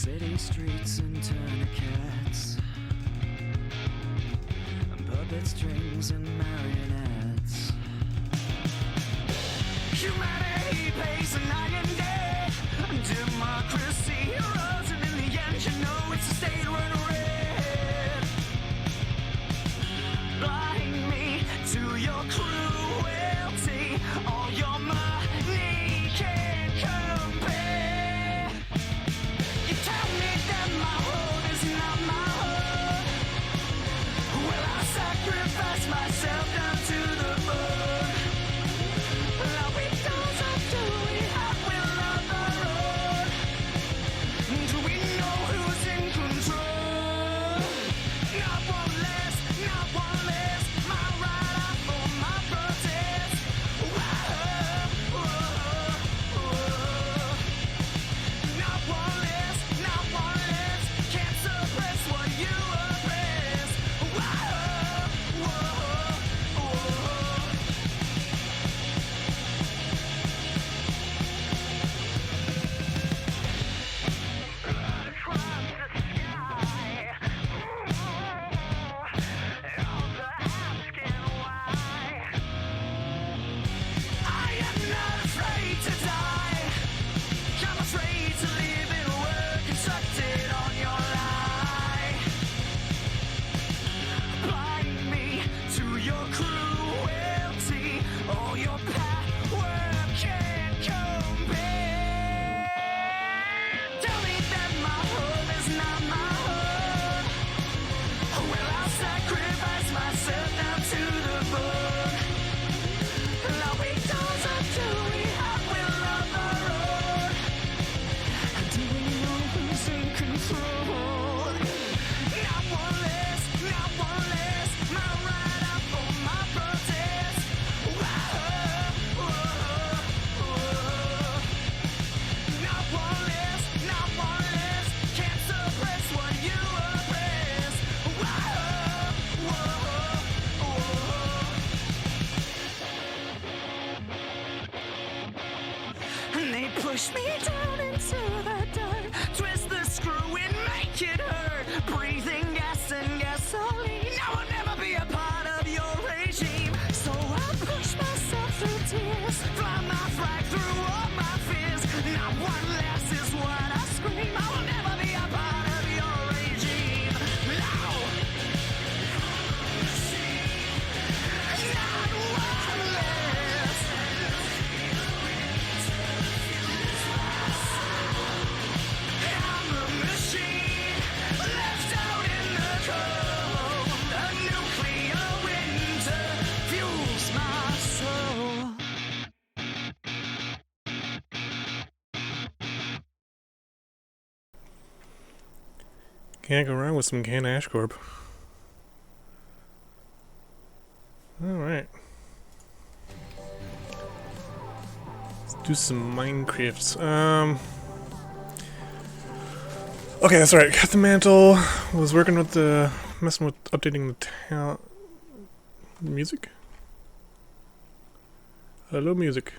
city streets and tourniquets, and puppet strings and marionettes. Humanity pays an iron debt, democracy heroes, and in the end you know it's a state run red. Blind me to your cruelty, all your money can't compare. You tell me that my home is not my home. Well, I sacrifice myself down to the bone. Now we don't have to, we have will of our own. Do we know who's in control? Not one less, not one less. My right eye for my protest. Whoa, whoa, whoa. Not one less, not one less. Can't suppress what you oppress. Whoa, whoa, whoa. Blood across the sky. All the asking why. I am not afraid to die. I'm afraid to live in a world constructed on your lie. Blind me to your cruelty. All your power can't compare. Tell me that my home is not my home. Well, I'll sacrifice myself down to the bone. Now we don't have to, we have will of our own. Do we know who's in control? Not one less, not one less. My right eye for my protest. Whoa, whoa, whoa. Not one less, not one less. Can't suppress what you oppress. Whoa, whoa, whoa. And they push me down into the dirt, twist the screw and make it hurt. Breathing gas and gasoline. Now I'll never be a part of your regime. So I push myself through tears, fly my flag through all my fears. Not one less is what I scream. I will never be a part of your regime. No. Not one less. I'm a machine left out in the cold. A nuclear winter fuels my soul. Can't go wrong with some canned Ash Corp. Alright. Let's do some Minecrafts. Okay, that's right. Got the mantle. Was working with the... messing with updating the music? Hello, music.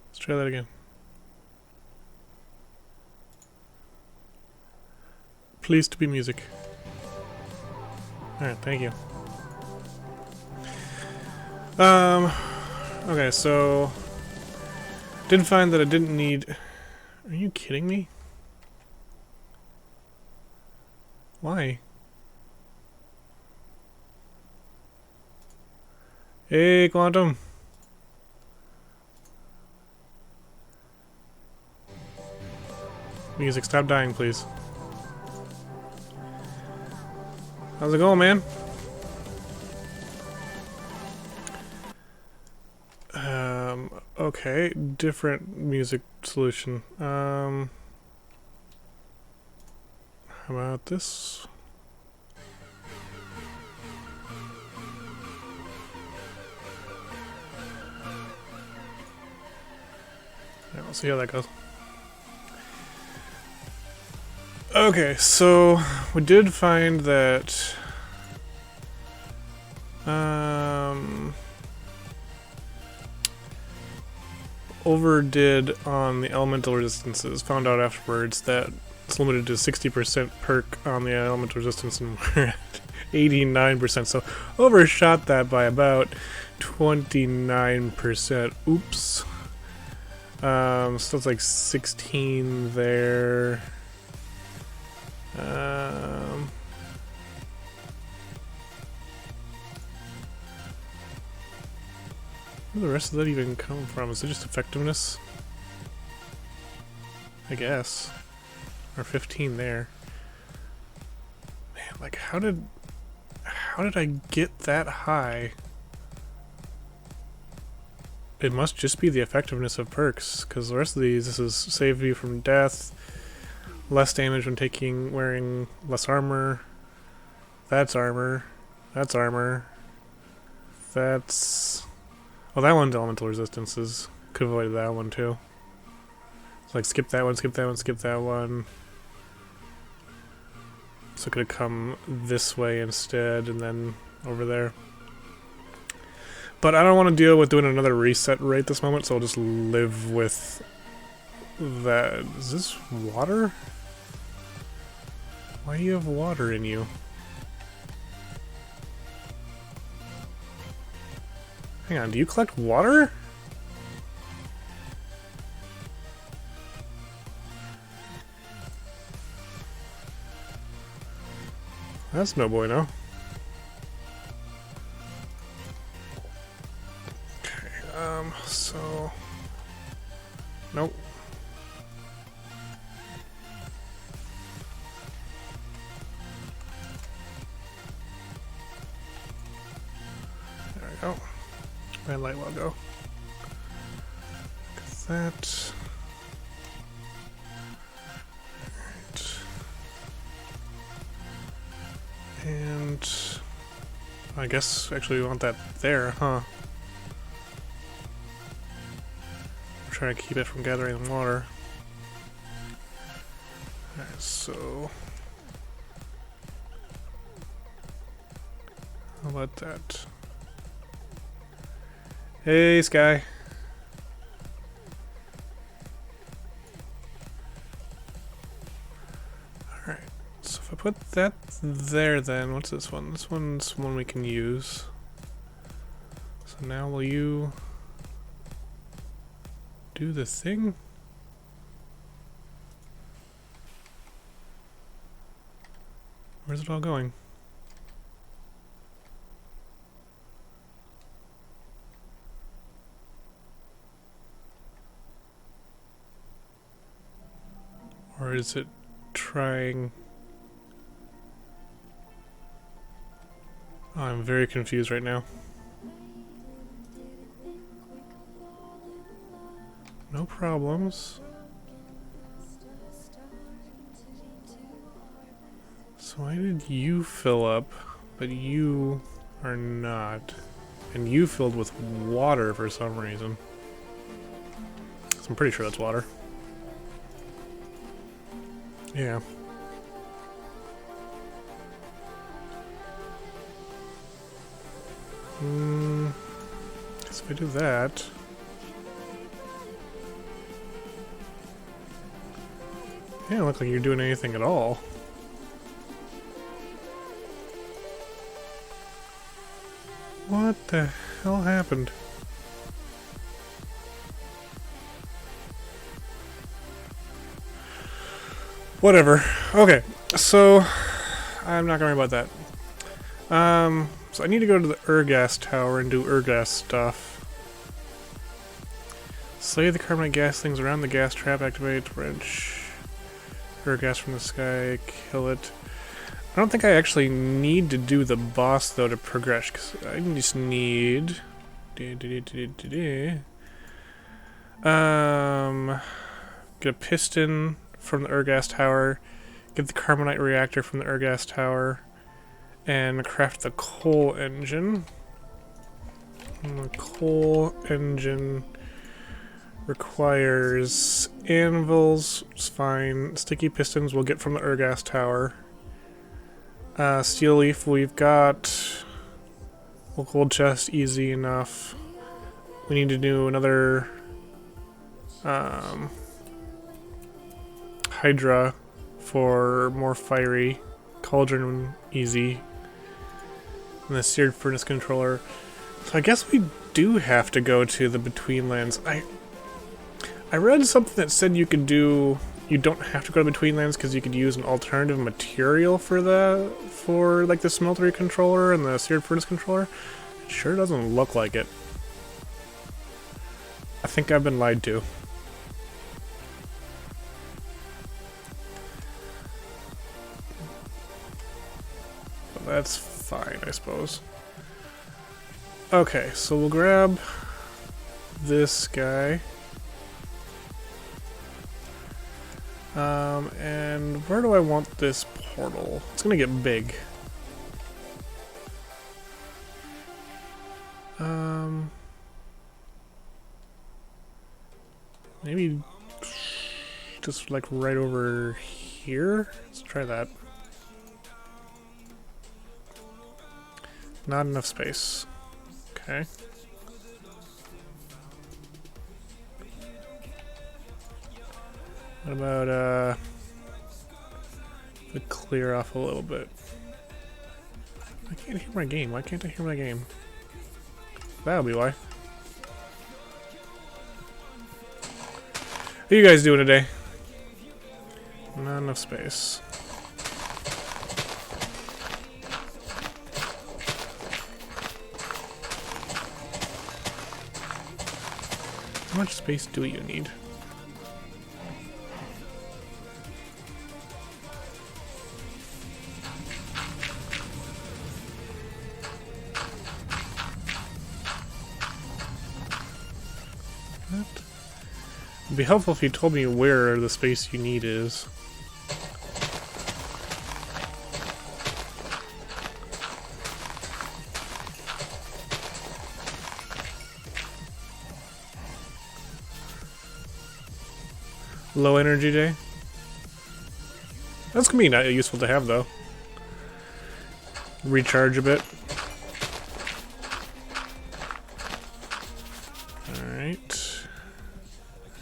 Let's try that again. Pleased to be music. Alright, thank you. Okay, so... Didn't find that I didn't need... Are you kidding me? Why? Hey, Quantum! Music, stop dying, please. How's it going, man? Okay, different music solution. How about this? Yeah, we'll see how that goes. Okay, so we did find that overdid on the elemental resistances. Found out afterwards that it's limited to 60% perk on the elemental resistance, and we're at 89%. So overshot that by about 29%. Oops. So it's like 16 there. Where did the rest of that even come from? Is it just effectiveness? I guess. Or 15 there. Man, like how did I get that high? It must just be the effectiveness of perks, because the rest of these, this is save you from death, less damage when wearing less armor. That's armor. That's armor. That's... Oh, that one's elemental resistances. Could have avoided that one too. So like skip that one, skip that one, skip that one. So it could have come this way instead and then over there. But I don't want to deal with doing another reset right this moment, so I'll just live with that. Is this water? Why do you have water in you? Hang on, do you collect water? That's no bueno. Okay, so... Nope. There we go. And light logo. Look at that. Alright. And I guess actually we want that there, huh? I'm trying to keep it from gathering water. Alright, so how about that? Hey, Sky. Alright, so if I put that there then, what's this one? This one's one we can use. So now will you do the thing? Where's it all going? Or is it trying... Oh, I'm very confused right now. No problems. So why did you fill up, but you are not? And you filled with water for some reason. So I'm pretty sure that's water. Yeah. So if I do that... Yeah, it doesn't look like you're doing anything at all. What the hell happened? Whatever. Okay, so I'm not gonna worry about that. So I need to go to the Ergas tower and do Ergas stuff. Slay the carbonite gas things around the gas trap, activate, wrench, Ergas from the sky, kill it. I don't think I actually need to do the boss though to progress, because I just need... Get a piston from the Ergas tower, get the carbonite reactor from the Ergas tower, and craft the coal engine. And the coal engine requires anvils, it's fine. Sticky pistons we'll get from the Ergas tower. Steel leaf we've got. Gold chest, easy enough. We need to do another Hydra for more fiery, Cauldron easy, and the Seared Furnace controller. So I guess we do have to go to the Between Lands. I read something that said you don't have to go to Between Lands because you could use an alternative material for like the Smeltery controller and the Seared Furnace controller. It sure doesn't look like it. I think I've been lied to. But that's fine, I suppose. Okay, so we'll grab this guy. And where do I want this portal? It's gonna get big. Maybe just like right over here? Let's try that. Not enough space. Okay. What about, we clear off a little bit. I can't hear my game. Why can't I hear my game? That'll be why. How you guys doing today? Not enough space. How much space do you need? It'd be helpful if you told me where the space you need is. Low energy day? That's gonna be useful to have though. Recharge a bit. Alright.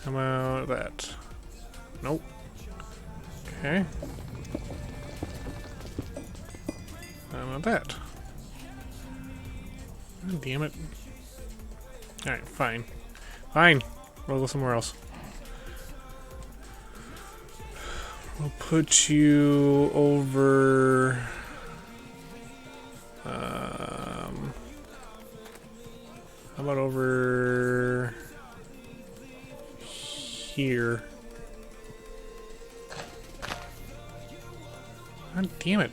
How about that? Nope. Okay. How about that? Oh, damn it. Alright, fine. Fine. We'll go somewhere else. We'll put you over... how about over... here? God damn it.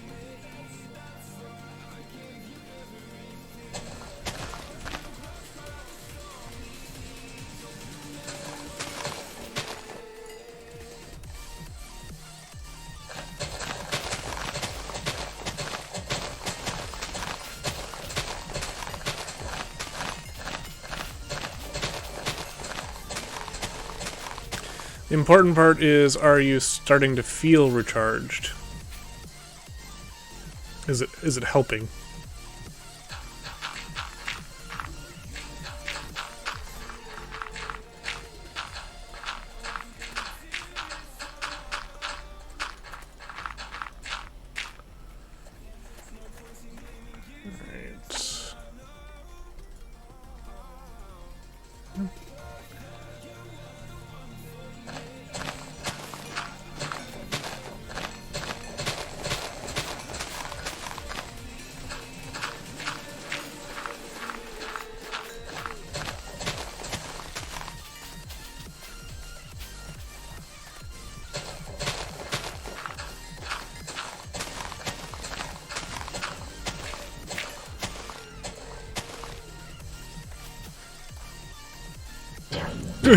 The important part is, are you starting to feel recharged? Is it helping?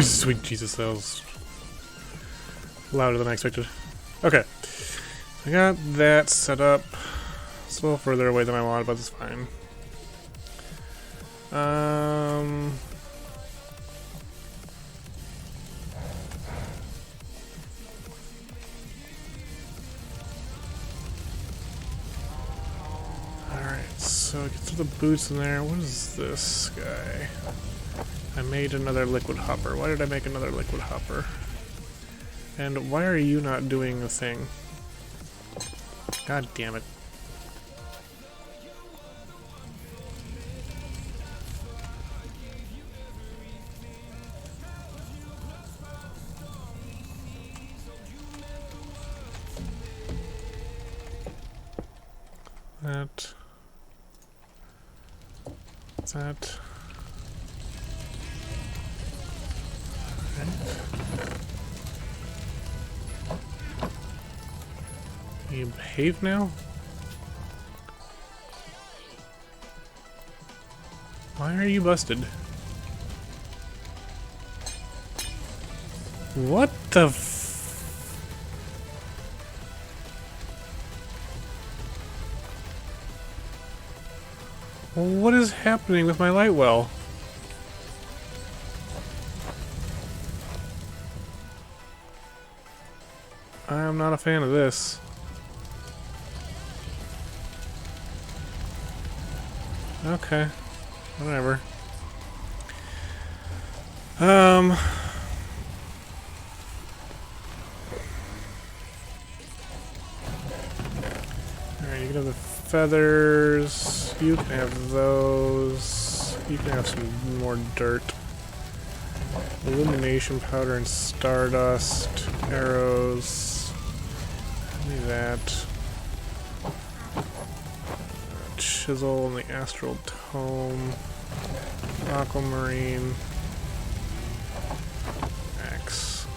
Sweet Jesus, that was louder than I expected. Okay, I got that set up. It's a little further away than I wanted, but it's fine. Alright, so get to the boots in there. What is this guy? I made another liquid hopper. Why did I make another liquid hopper? And why are you not doing the thing? God damn it. That. That. You behave now? Why are you busted? What the f... What is happening with my light well? I'm not a fan of this. Okay. Whatever. Alright, you can have the feathers. You can have those. You can have some more dirt. Illumination powder and stardust. Arrows. Give me that. Chisel and the astral tome. Aquamarine. Axe.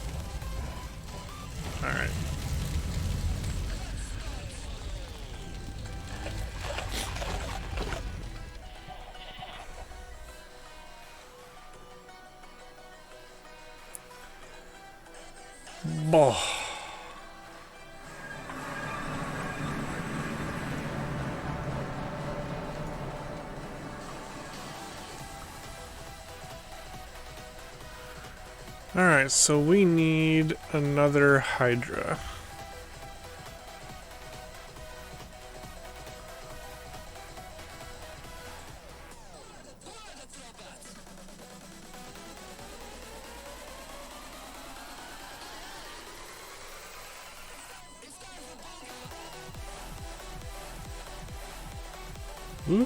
Alright. Boh. Alright, so we need another Hydra. Hmm?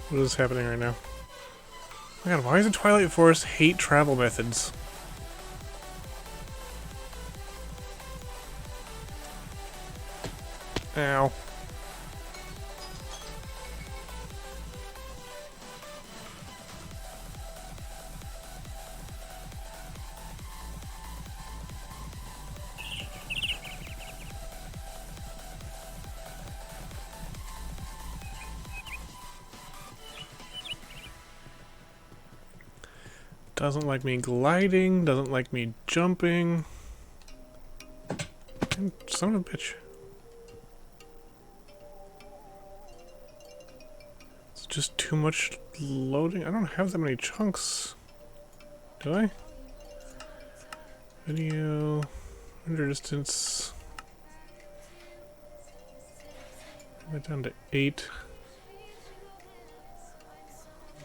What is happening right now? Oh my god, why does the Twilight Forest hate travel methods? Ow. Doesn't like me gliding, doesn't like me jumping. Son of a bitch. It's just too much loading. I don't have that many chunks. Do I? Video, render distance. Right down to 8.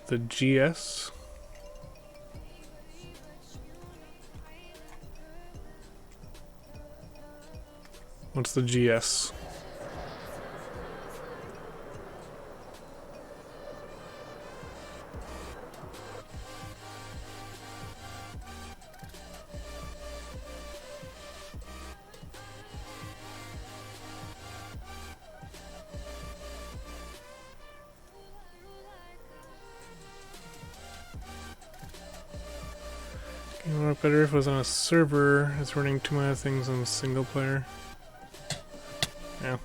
The GS. What's the GS? It would work better if it was on a server. It's running too many things on single player. Yeah.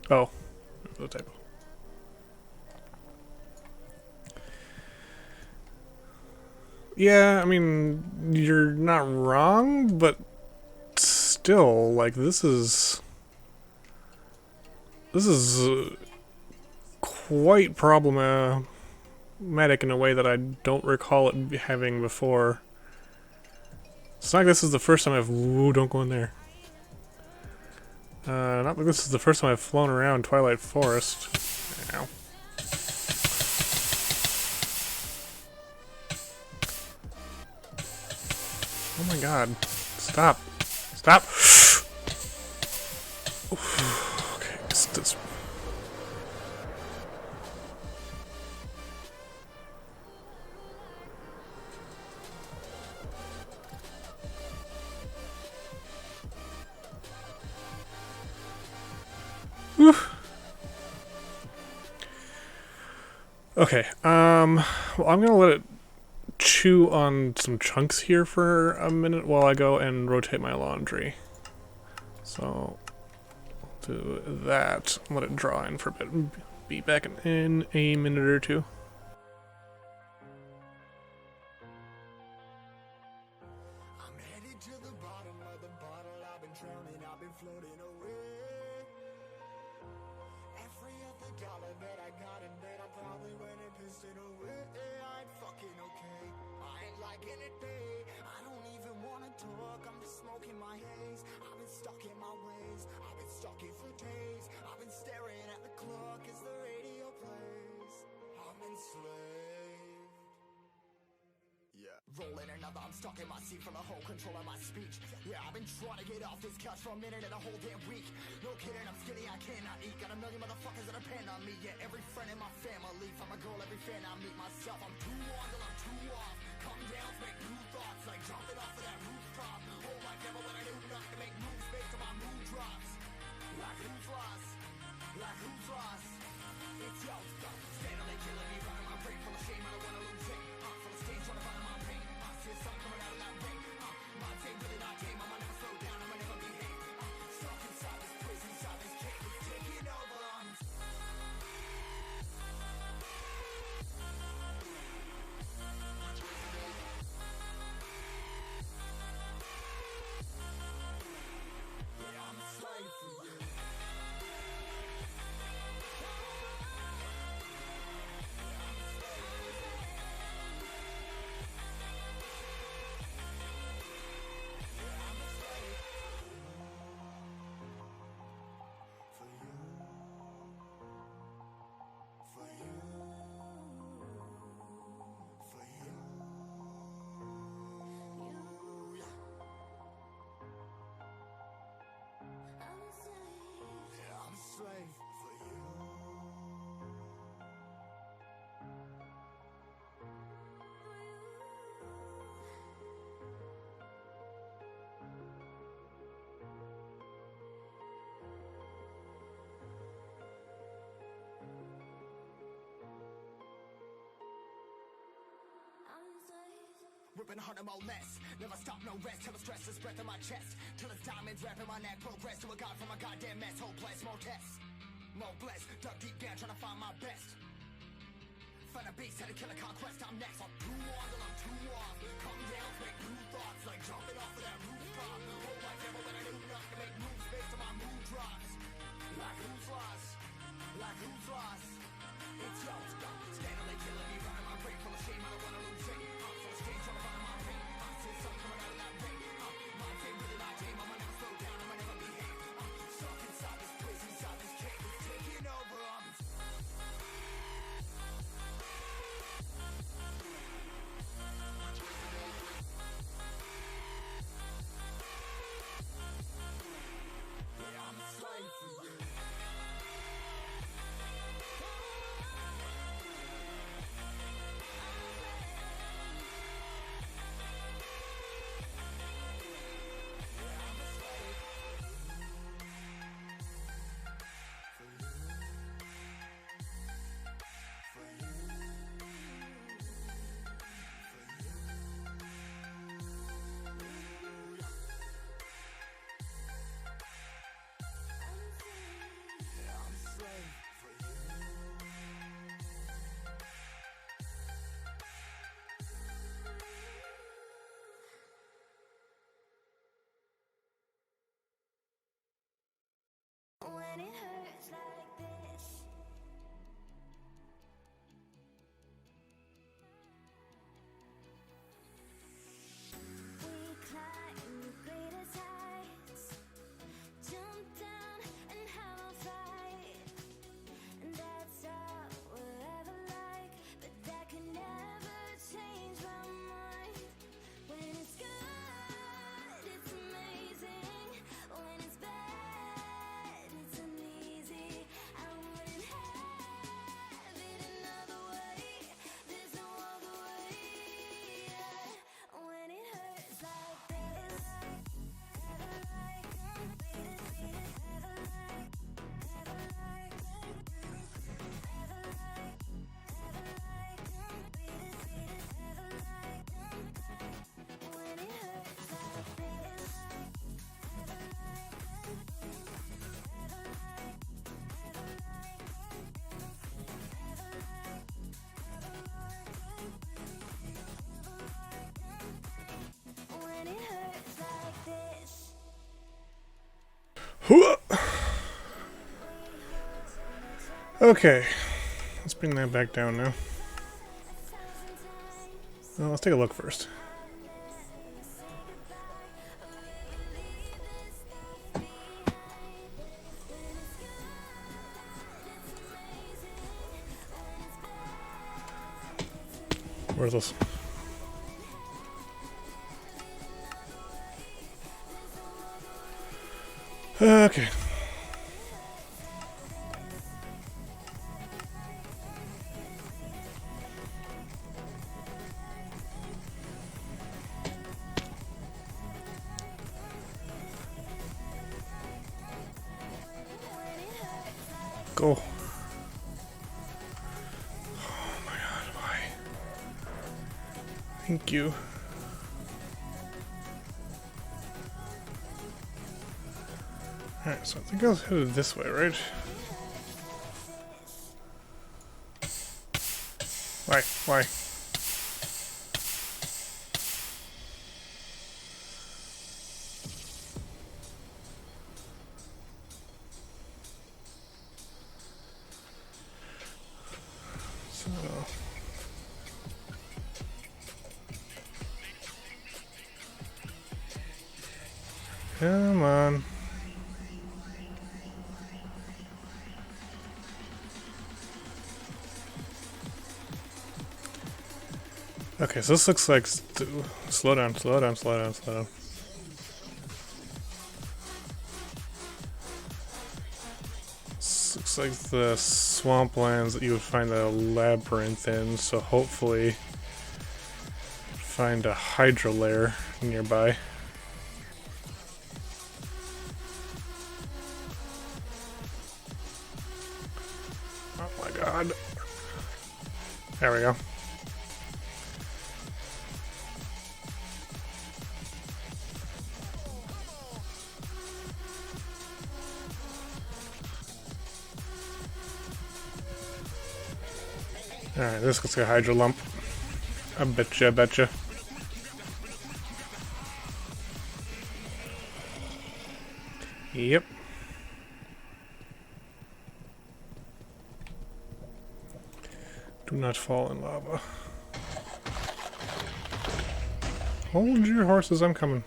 Oh. The typo. Yeah, I mean, you're not wrong, but still, like, this is quite problematic in a way that I don't recall it having before. It's not like this is the first time I've... Ooh, don't go in there. Not like this is the first time I've flown around Twilight Forest. Ow. Oh my god. Stop. Stop! Okay, this... Whew. Okay, well, I'm gonna let it chew on some chunks here for a minute while I go and rotate my laundry. So, I'll do that, let it draw in for a bit. Be back in a minute or two. I'm headed to the bottom of the bottle. I've been drowning, I've been floating away. Every other dollar that I got in bed, I probably went and pissed it away. I ain't fucking okay. I ain't liking it, babe. I don't even wanna talk. I'm just smoking my haze. I've been stuck in my ways. I've been stuck here for days. I've been staring at the clock as the radio plays. I'm enslaved. Yeah. Rolling another, I'm stuck in my seat from the whole control of my speech. Yeah, I've been trying to get off this couch for a minute and a whole damn week. No kidding, I'm skinny, I cannot eat. Got a million motherfuckers that depend on me. Yeah, every friend in my family. From a girl, every fan I meet myself. I'm too on till I'm too off. Come down, make new thoughts. Like jumping off of that rooftop. Whole life never when I do nothing to make moves based on my mood drops. Like who's lost? Like who's lost? It's your stuff. Steadily killing me, running my brain full of shame. I don't wanna lose it. Full of stage, trying to find my pain. See something coming out of that rain. My team really not tame. I'ma never slow down. I'ma never behave. Stuck inside this prison, inside this cave. It's taking over. Yeah, I'm a slave for you. Slave for you. Ripping hard and more less. Never stop, no rest. Till the stress is breath in my chest. Till it's diamonds wrapping my neck. Progress to a god from a goddamn mess. Hopeless, more tests. More blessed. Dug deep down trying to find my best. Find a beast, had to kill a conquest. I'm next. I'm too on till I'm too off. Come down, make new thoughts. Like jumping off of that rooftop. Whole life never when I do nothing to make moves based on my mood drops. Like who's lost? Like who's lost? It's your stuff. Steadily killing me, running my brain full of shame. I don't wanna lose it. I'm full of stage, trying to find my pain. See something coming out of that rain. My team really not tame. I'ma never slow down. I'ma never behave. Stuck inside this prison, inside this cave. It's taking over. Yeah, I'm a slave Okay, let's bring that back down now. Well, let's take a look first. Worthless. Okay. Go. Oh my god, why? Thank you. Alright, so I think I was headed this way, right? Why? Why? So... Come on. Okay, so this looks like... Slow down, slow down, slow down, slow down. This looks like the swamplands that you would find a labyrinth in, so hopefully find a hydro layer nearby. Oh my god. There we go. Alright, this looks like a hydro lump. I betcha, I betcha. Yep. Do not fall in lava. Hold your horses, I'm coming.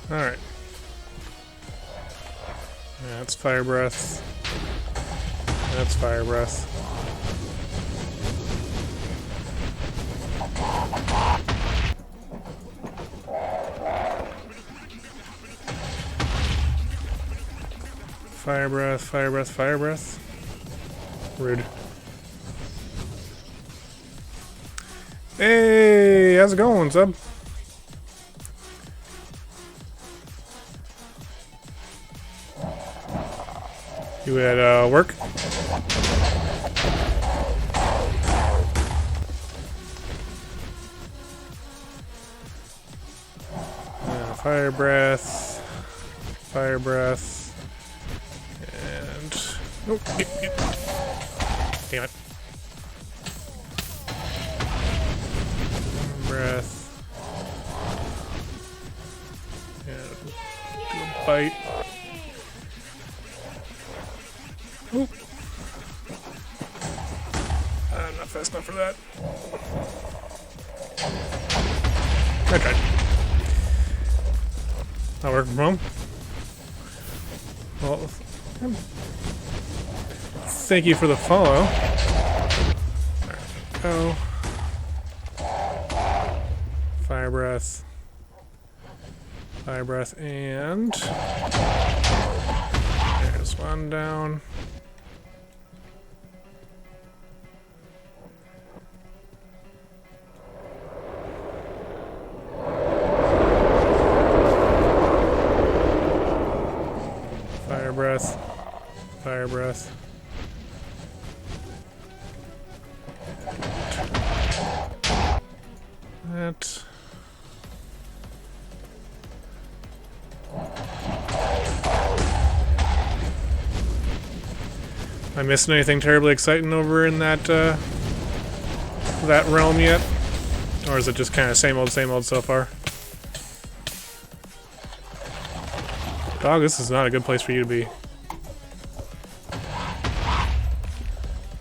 Alright. That's fire breath. That's fire breath. Fire breath, fire breath, fire breath. Rude. Hey, how's it going, sub? You at work? Fire breath, fire breath, and nope. Damn it. Breath, and do a bite. Oop. I'm not fast enough for that. I tried. Not working from home. Well, thank you for the follow. There we go. Fire breath. Fire breath, and there's one down. Fire breath. Fire breath. That. Am I missing anything terribly exciting over in that that realm yet? Or is it just kind of same old so far? Dog, this is not a good place for you to be.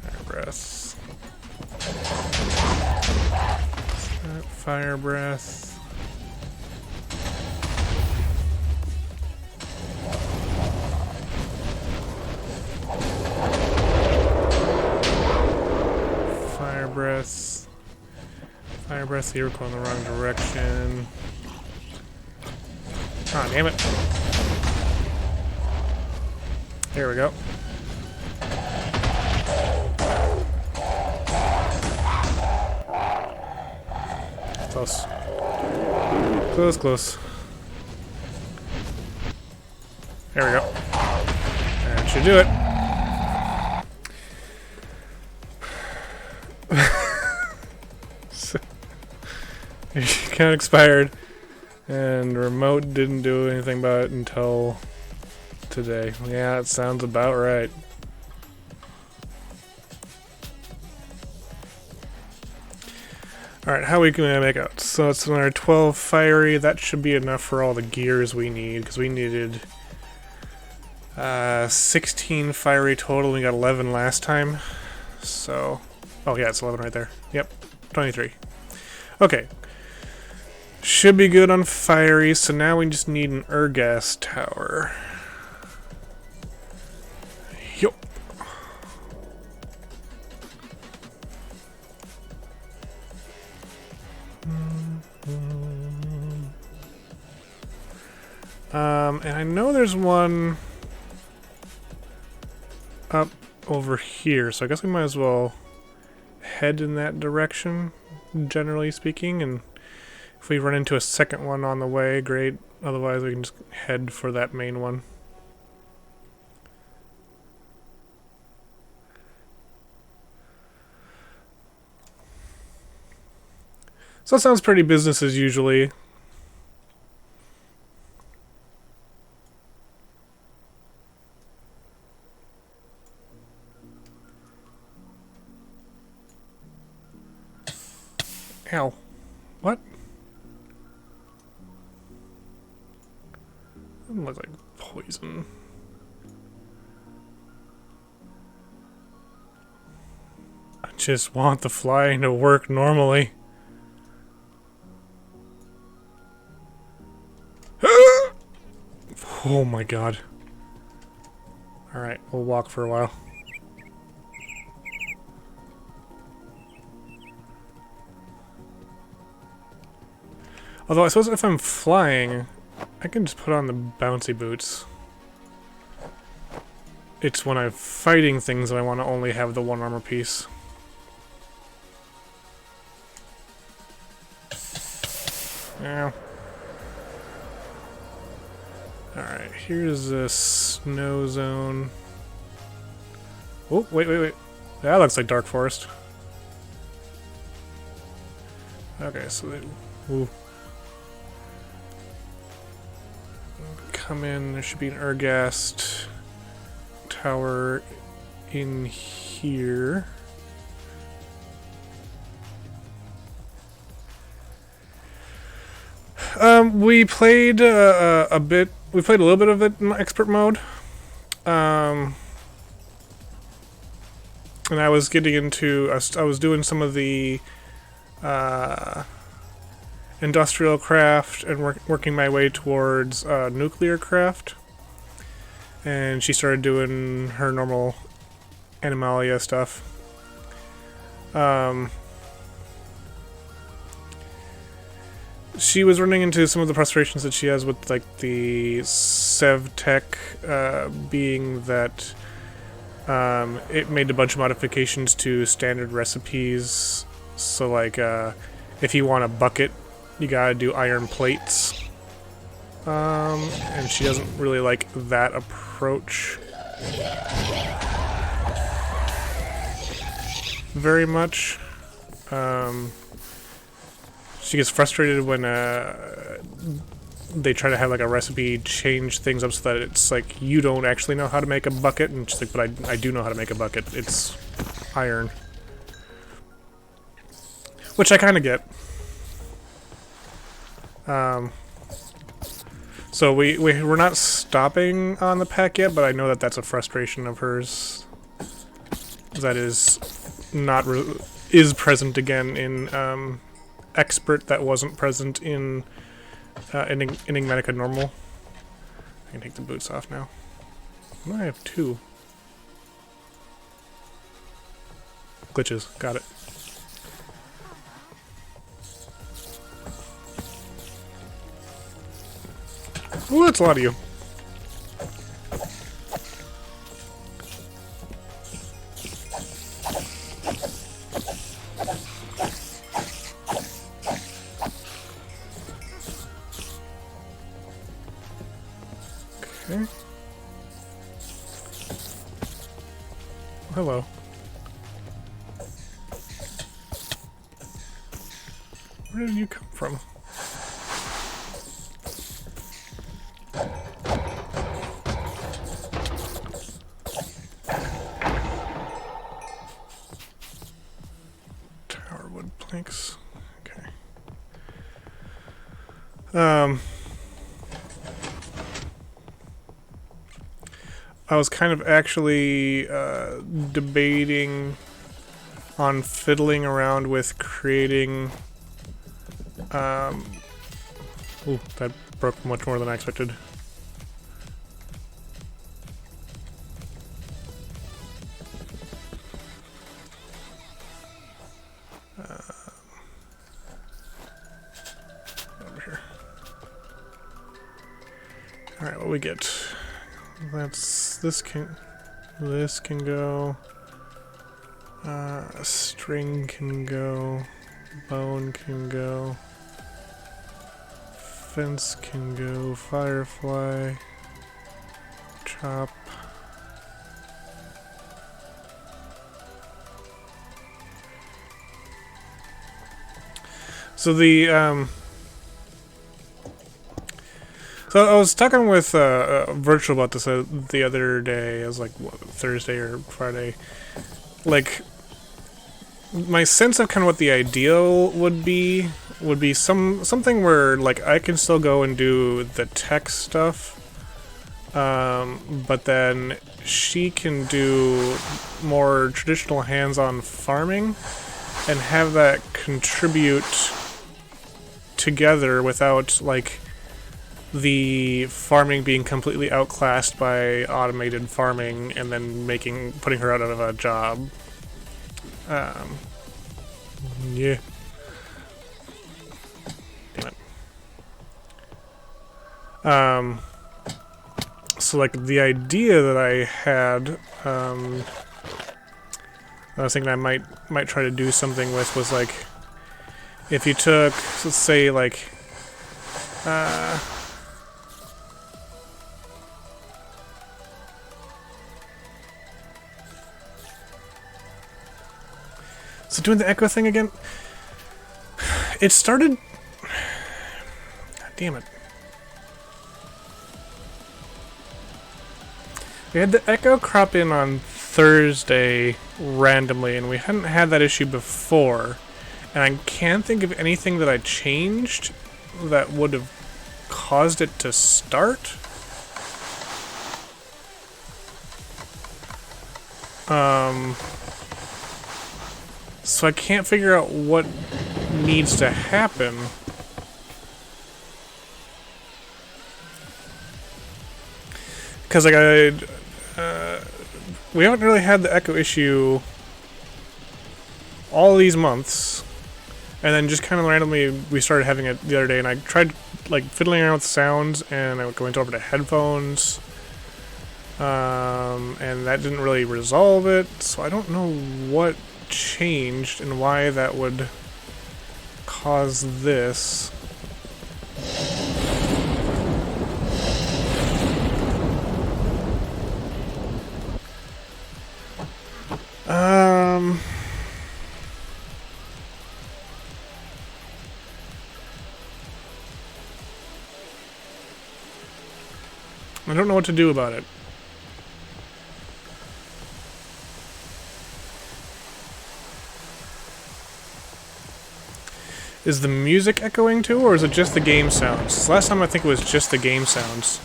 Fire breath. Fire breath. Fire breath. Fire breath, you're going the wrong direction. Ah, damn it. There we go. Close. Close, close. There we go. That should do it. So, account expired, and remote didn't do anything about it until today. Yeah, it sounds about right. Alright, how are we going to make out? So it's another 12 fiery. That should be enough for all the gears we need, because we needed 16 fiery total. We got 11 last time. So, oh yeah, it's 11 right there. Yep, 23. Okay. Should be good on fiery, so now we just need an Ergas tower. Yup. And I know there's one up over here, so I guess we might as well head in that direction, generally speaking, and if we run into a second one on the way, great. Otherwise, we can just head for that main one. So that sounds pretty business as usually. Ow. What? Doesn't look like poison. I just want the flying to work normally. Oh my god. Alright, we'll walk for a while. Although I suppose if I'm flying, I can just put on the bouncy boots. It's when I'm fighting things that I want to only have the one armor piece. Yeah. Alright, here's the snow zone. Oh, wait. That looks like Dark Forest. Okay, so they... Ooh. Come in, there should be an Ergast tower in here. We played a bit. We played a little bit of it in expert mode, and I was getting into. I was doing some of the industrial craft and working my way towards nuclear craft. And she started doing her normal Animalia stuff. She was running into some of the frustrations that she has with like the Sevtech, being that it made a bunch of modifications to standard recipes. So like if you want a bucket, you gotta do iron plates. And she doesn't really like that approach very much. She gets frustrated when they try to have like a recipe change things up so that it's like you don't actually know how to make a bucket, and she's like, but I do know how to make a bucket. It's iron. Which I kind of get. So we're not stopping on the pack yet, but I know that that's a frustration of hers. That is not is present again in Expert, that wasn't present in Enigmatica Normal. I can take the boots off now. Why do I have two? Glitches, got it. Ooh, that's a lot of you. Okay. Hello. Where did you come from? Tower wood planks. Okay. I was kind of actually debating on fiddling around with creating. Ooh, that broke much more than I expected. Over here. All right, what we get? That's this can go. String can go. Bone can go. Fence can go. Firefly. Chop. So the so I was talking with Virtual about this the other day. It was like what, Thursday or Friday. Like, my sense of kind of what the ideal would be something where like I can still go and do the tech stuff, but then she can do more traditional hands-on farming and have that contribute together without like the farming being completely outclassed by automated farming and then putting her out of a job. Yeah. Damn it. So like the idea that I had, I was thinking I might try to do something with was like, if you took, let's say like, so doing the echo thing again, it started, God damn it. We had the echo crop in on Thursday randomly, and we hadn't had that issue before. And I can't think of anything that I changed that would have caused it to start. So I can't figure out what needs to happen. Because like we haven't really had the echo issue all these months, and then just kind of randomly we started having it the other day, and I tried like fiddling around with sounds, and I went over to headphones, and that didn't really resolve it. So I don't know what changed and why that would cause this. I don't know what to do about it. Is the music echoing too, or is it just the game sounds? Last time I think it was just the game sounds.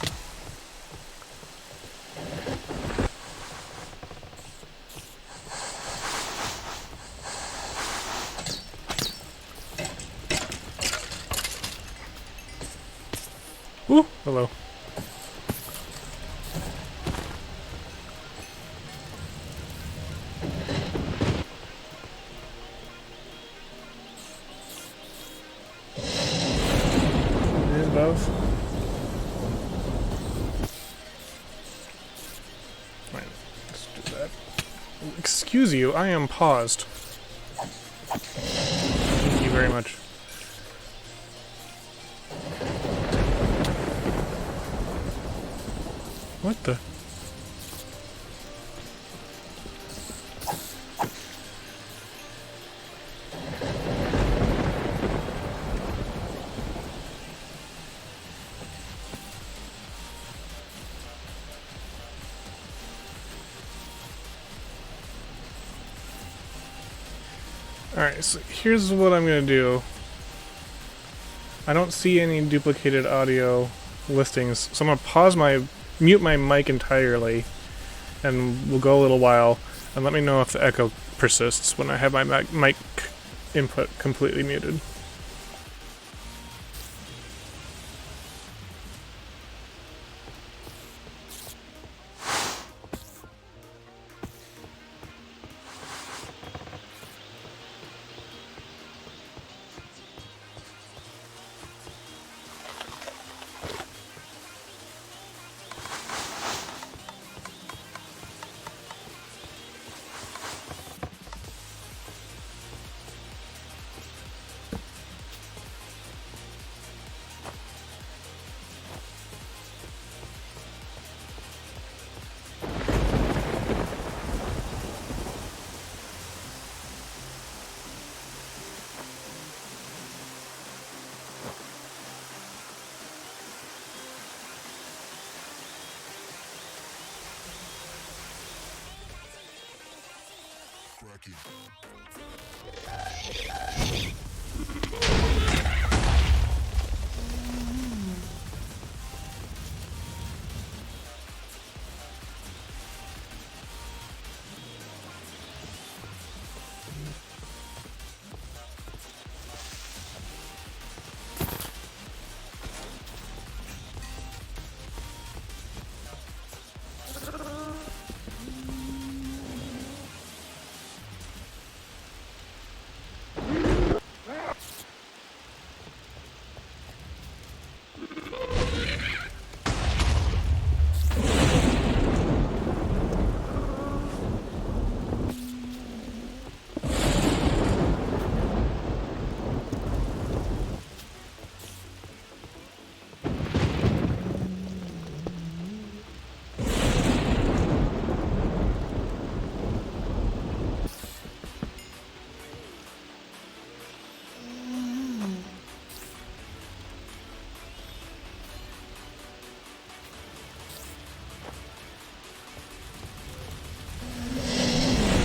Ooh, hello. Both. Right, let's do that. Excuse you, I am paused. Thank you very much. What the? Alright, so here's what I'm gonna do. I don't see any duplicated audio listings, so I'm gonna mute my mic entirely, and we'll go a little while, and let me know if the echo persists when I have my mic input completely muted.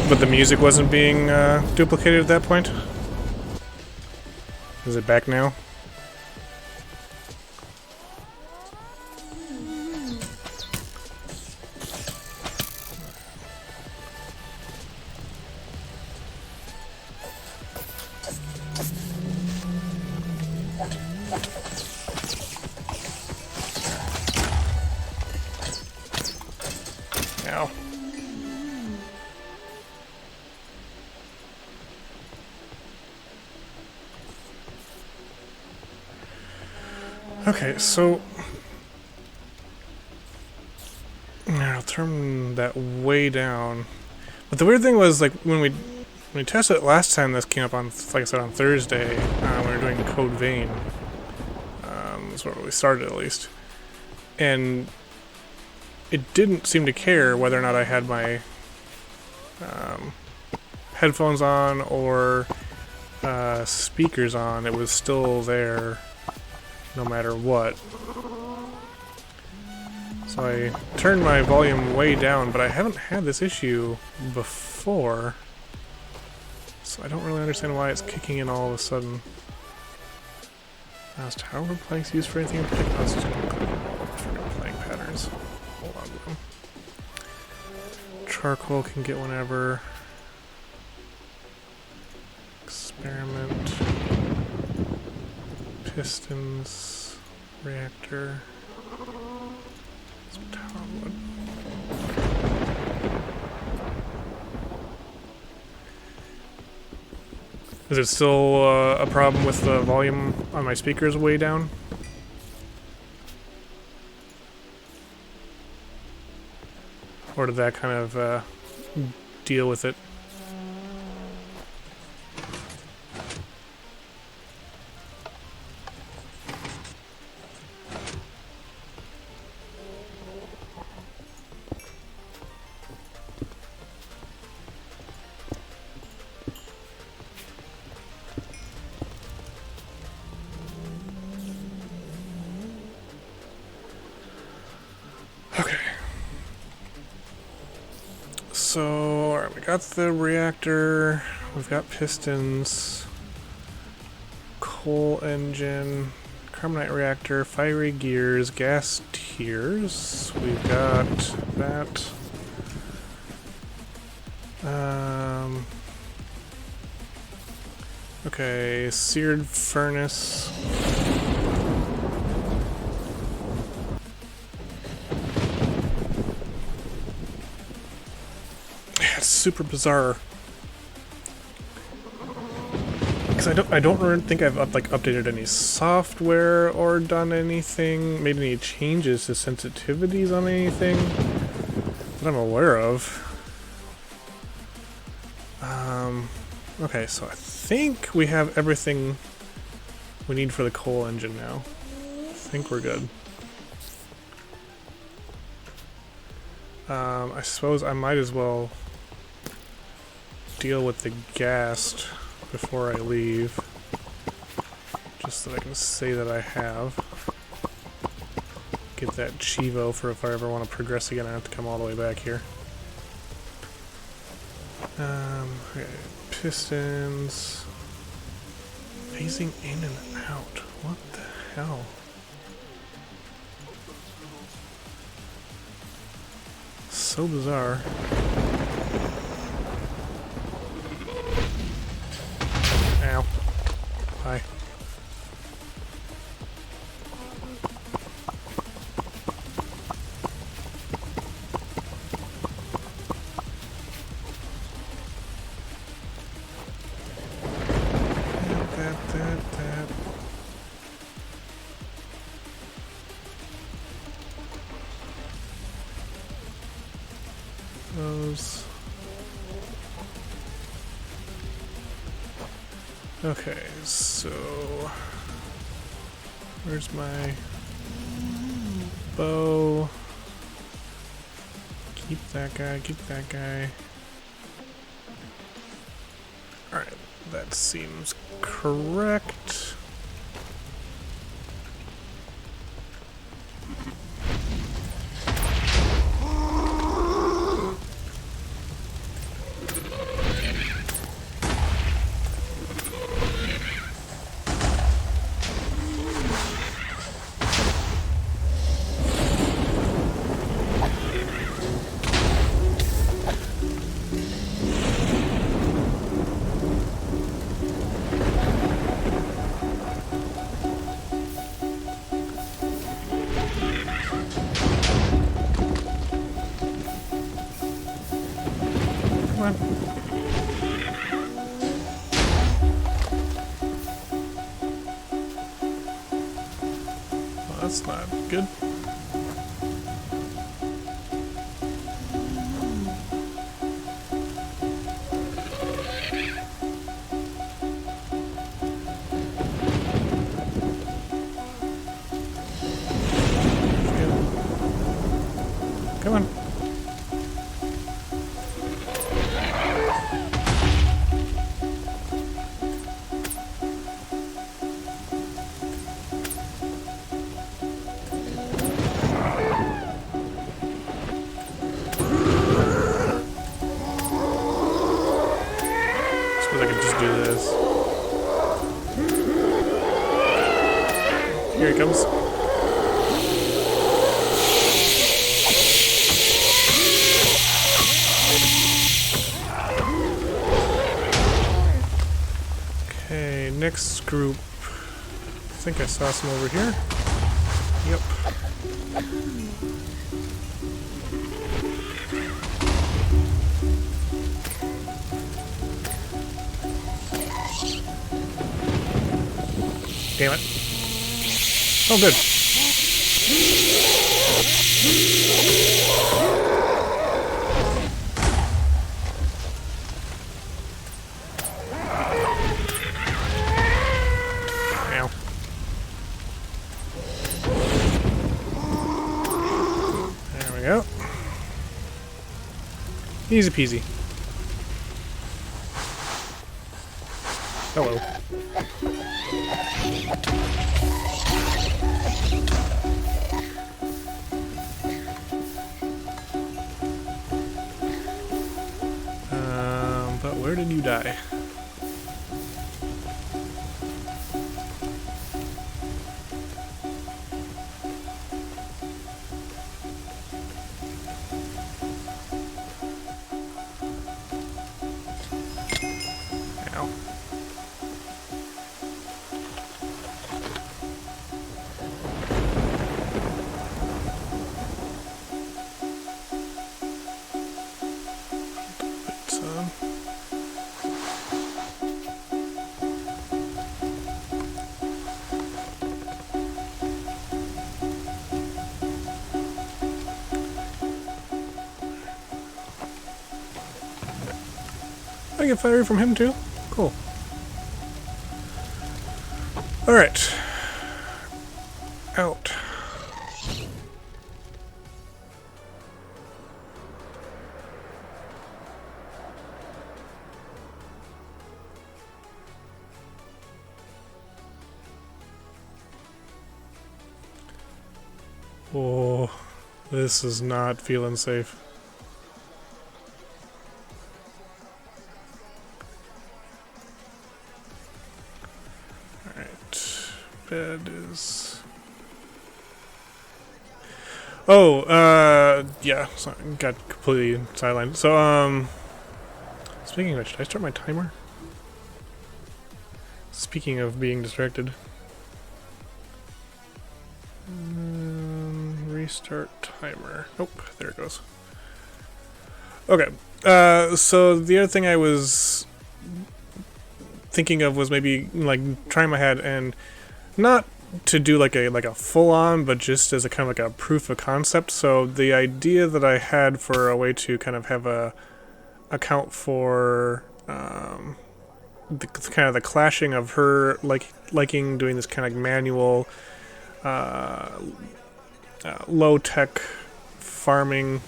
But the music wasn't being duplicated at that point? Is it back now? Ow. Okay, so I'll turn that way down. But the weird thing was, like, when we tested it last time, this came up on, like I said, on Thursday, when we were doing Code Vein. That's where we started, at least. And it didn't seem to care whether or not I had my headphones on or speakers on. It was still there no matter what. So I turned my volume way down, but I haven't had this issue before. So I don't really understand why it's kicking in all of a sudden. Last tower planks used for anything in particular? For plank patterns. Hold on to them. Charcoal can get whenever. Experiment. Pistons. Reactor. Some tower wood. Is it still a problem with the volume on my speakers way down? Or did that kind of deal with it? So, alright, we got the reactor, we've got pistons, coal engine, carbonite reactor, fiery gears, gas tiers, we've got that. Okay, seared furnace. Super bizarre because I don't think I've updated any software or done anything, made any changes to sensitivities on anything that I'm aware of. Okay, so I think we have everything we need for the coal engine now. I think we're good. I suppose I might as well deal with the gas before I leave, just so that I can say that I have. Get that Chivo for if I ever want to progress again. I have to come all the way back here. Okay, pistons. Phasing in and out. What the hell? So bizarre. Ow. Hi. That. Those. Okay, so where's my bow? Keep that guy, keep that guy. Alright, that seems correct. Come on. Well, that's not good. Come on. Suppose I could just do this. comes. Okay, next group. I think I saw some over here. Yep. Damn it. Oh, good. Ow. There we go. Easy peasy. Hello. But where did you die? Ow. I get fire from him too? Cool. Alright. Out. Oh, this is not feeling safe. Bed is... Oh, yeah, sorry, got completely sidelined. So, speaking of which, did I start my timer? Speaking of being distracted. Restart timer. Oh, there it goes. Okay, so the other thing I was thinking of was maybe, like, trying my head and not to do like a full-on, but just as a kind of like a proof of concept. So the idea that I had for a way to kind of have a account for the kind of the clashing of her liking doing this kind of like manual low-tech farming.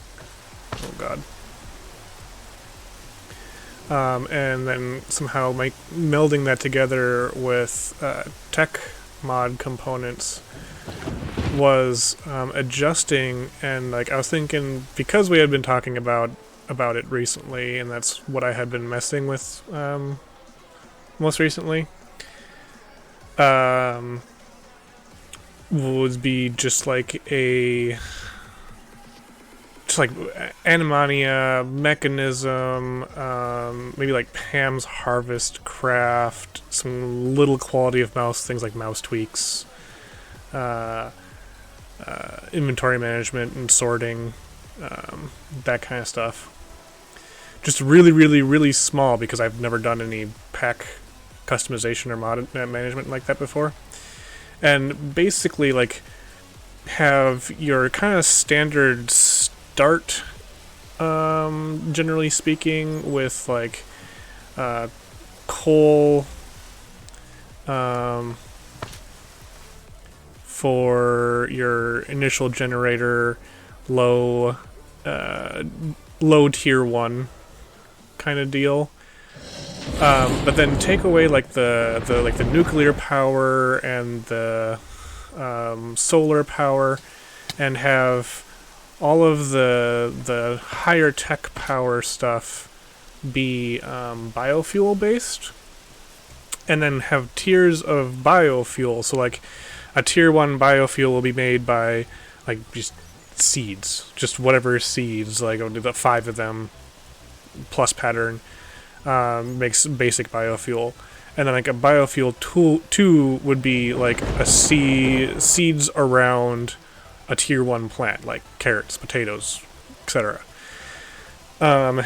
Oh god. And then somehow melding that together with tech mod components was adjusting, and like I was thinking, because we had been talking about it recently, and that's what I had been messing with most recently, would be just like Animania mechanism, maybe like Pam's Harvest Craft, some little quality of mouse things like mouse tweaks, inventory management and sorting, that kind of stuff. Just really, really, really small, because I've never done any pack customization or mod management like that before. And basically, like, have your kind of standard start, generally speaking, with like coal for your initial generator, low tier 1 kind of deal, but then take away like the nuclear power and the solar power, and have all of the higher tech power stuff be biofuel based, and then have tiers of biofuel. So like a tier 1 biofuel will be made by like just seeds, just whatever seeds, like I'll do the 5 of them plus pattern makes basic biofuel. And then like a biofuel 2 would be like a seeds around a tier 1 plant, like carrots, potatoes, etc. And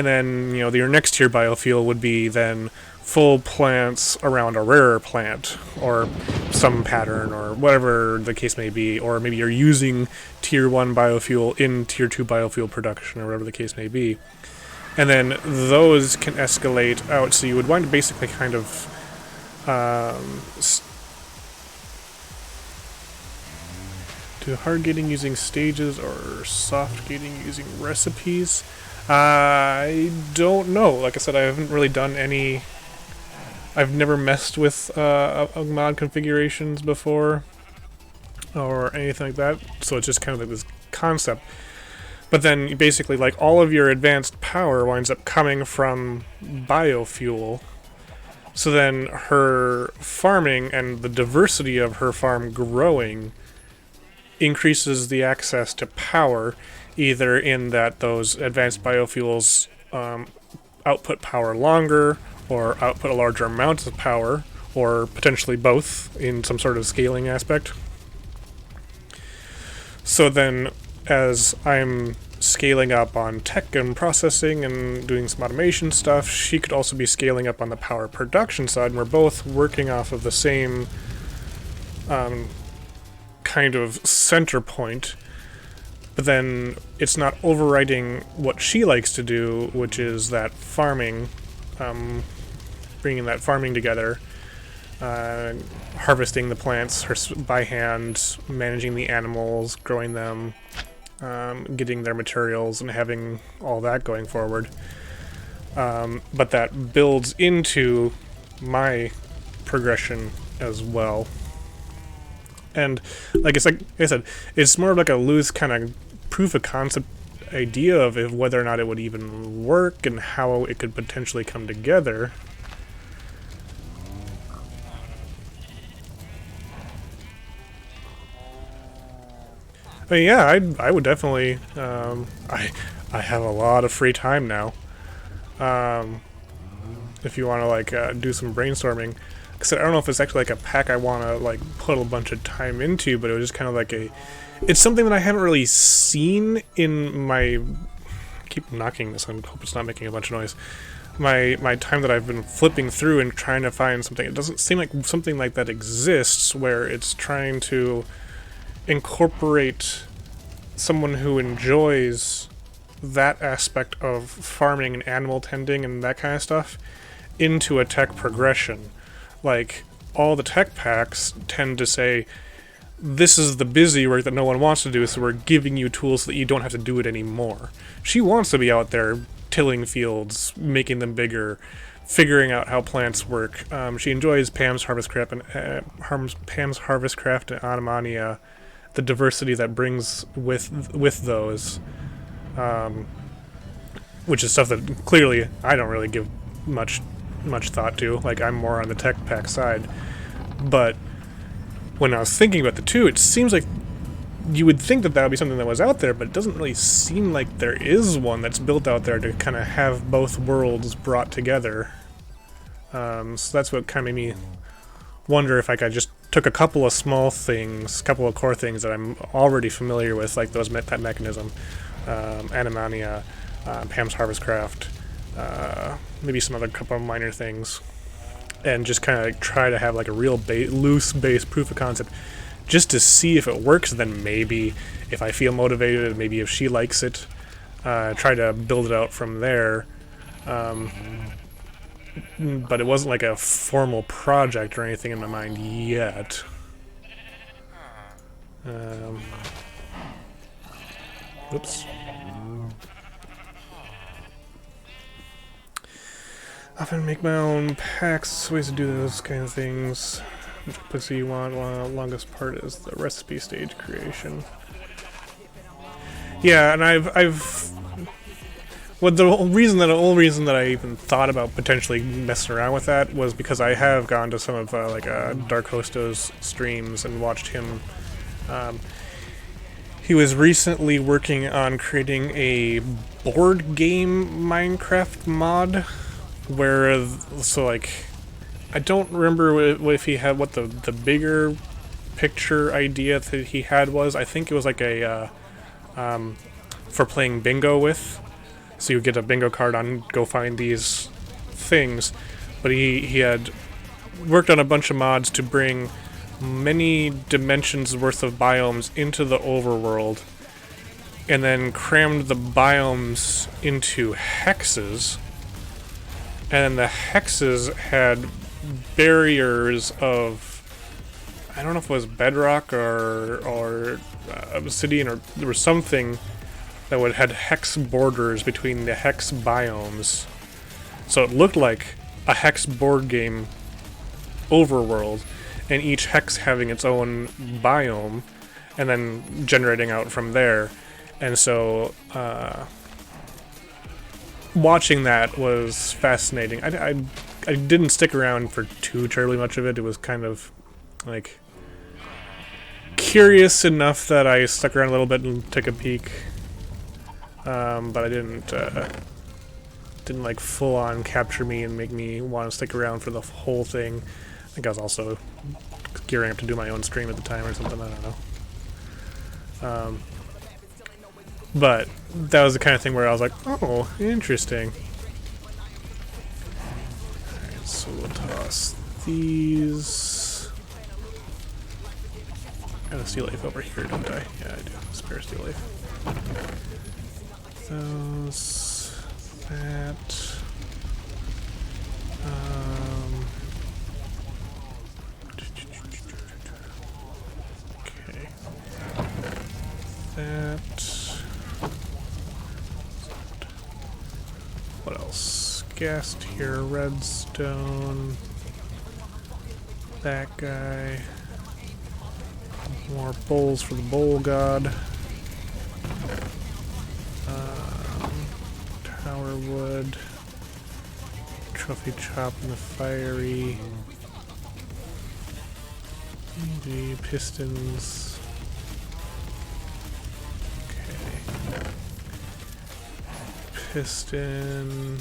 then, you know, your next tier biofuel would be then full plants around a rarer plant, or some pattern, or whatever the case may be. Or maybe you're using tier 1 biofuel in tier 2 biofuel production, or whatever the case may be. And then those can escalate out, so you would want to basically kind of do hard gating using stages or soft gating using recipes. I don't know. Like I said, I haven't really done any. I've never messed with mod configurations before or anything like that, so it's just kind of like this concept. But then basically, like, all of your advanced power winds up coming from biofuel. So then her farming and the diversity of her farm growing increases the access to power, either in that those advanced biofuels output power longer, or output a larger amount of power, or potentially both in some sort of scaling aspect. So then, as I'm scaling up on tech and processing and doing some automation stuff, she could also be scaling up on the power production side, and we're both working off of the same kind of center point, but then it's not overriding what she likes to do, which is that farming, bringing that farming together, harvesting the plants by hand, managing the animals, growing them, getting their materials, and having all that going forward. But that builds into my progression as well. And like I said, it's more of like a loose kind of proof of concept idea of whether or not it would even work and how it could potentially come together. I mean, yeah, I would definitely. I have a lot of free time now. If you want to like do some brainstorming, because I don't know if it's actually like a pack I want to like put a bunch of time into, but it was just kind of like it's something that I haven't really seen in my. I keep knocking this. I hope it's not making a bunch of noise. My time that I've been flipping through and trying to find something. It doesn't seem like something like that exists, where it's trying to incorporate someone who enjoys that aspect of farming and animal tending and that kind of stuff into a tech progression. Like, all the tech packs tend to say, this is the busy work that no one wants to do, so we're giving you tools so that you don't have to do it anymore. She wants to be out there tilling fields, making them bigger, figuring out how plants work. She enjoys Pam's Harvestcraft and Animania, the diversity that brings with those, which is stuff that clearly I don't really give much thought to. Like, I'm more on the tech pack side. But when I was thinking about the two, it seems like you would think that would be something that was out there, but it doesn't really seem like there is one that's built out there to kind of have both worlds brought together. So that's what kind of made me wonder if I just took a couple of small things, couple of core things that I'm already familiar with, like that mechanism, Animania, Pam's Harvestcraft, maybe some other couple of minor things, and just kind of like try to have like a real loose base proof of concept, just to see if it works. Then maybe if I feel motivated, maybe if she likes it, try to build it out from there. But it wasn't like a formal project or anything in my mind yet. Oops. Often make my own packs, ways to do those kind of things. Which pussy you want? Longest part is the recipe stage creation. Yeah, and I've Well, the only reason that I even thought about potentially messing around with that was because I have gone to some of Dark Hosto's streams and watched him. He was recently working on creating a board game Minecraft mod, where I don't remember if he had what the bigger picture idea that he had was. I think it was like a for playing bingo with. So you get a bingo card on go find these things, but he had worked on a bunch of mods to bring many dimensions worth of biomes into the overworld, and then crammed the biomes into hexes, and the hexes had barriers of, I don't know if it was bedrock or obsidian, or there was something that had hex borders between the hex biomes. So it looked like a hex board game overworld, and each hex having its own biome, and then generating out from there. And so, watching that was fascinating. I didn't stick around for too terribly much of it. It was kind of, like, curious enough that I stuck around a little bit and took a peek. But I didn't like full on capture me and make me want to stick around for the whole thing. I think I was also gearing up to do my own stream at the time or something, I don't know. But that was the kind of thing where I was like, oh, interesting. Alright, so we'll toss these. I got a steel leaf over here, don't I? Yeah, I do. Spare steel leaf. Those, that, okay, that, what else? Gas tier, redstone, that guy, more bowls for the bowl god. Tower wood, trophy chop and the fiery, the pistons. Okay. Piston,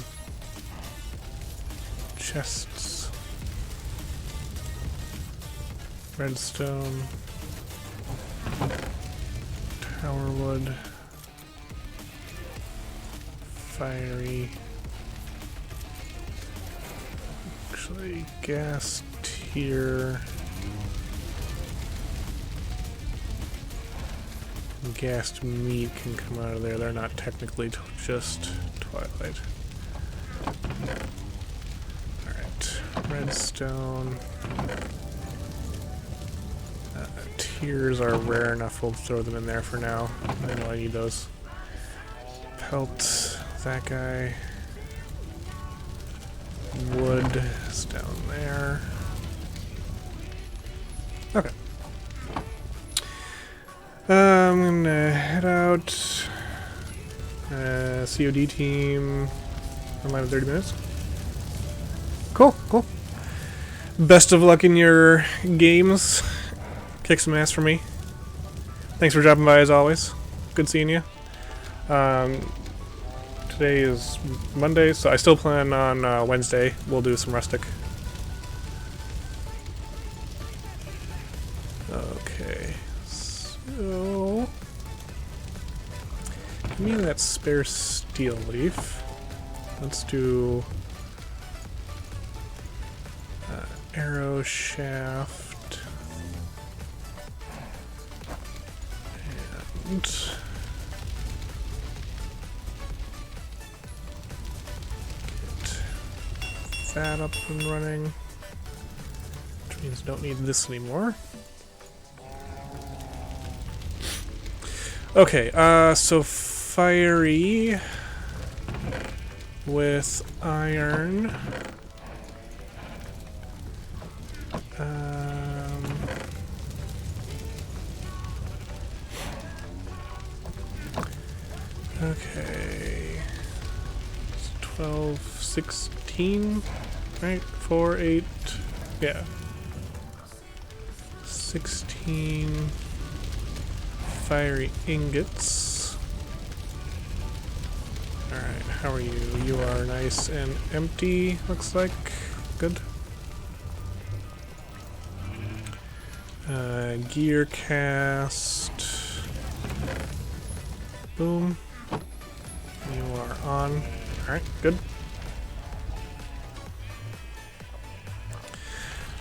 chests, redstone, tower wood, fiery, actually gas tier, gassed meat can come out of there. They're not technically just twilight. Alright, redstone. Tiers are rare enough, we'll throw them in there for now. I know I need those. Pelt. That guy. Wood is down there. Okay. I'm gonna head out. COD team. Online in 30 minutes. Cool, cool. Best of luck in your games. Kick some ass for me. Thanks for dropping by as always. Good seeing you. Today is Monday, so I still plan on Wednesday. We'll do some rustic. Okay, so give me that spare steel leaf. Let's do arrow shaft and that up and running, which means don't need this anymore. Okay, so fiery with iron. Okay. 12, 16, right? 4, 8, yeah. 16 fiery ingots. Alright, how are you? You are nice and empty, looks like. Good. Gear cast. Boom. You are on. Alright, good.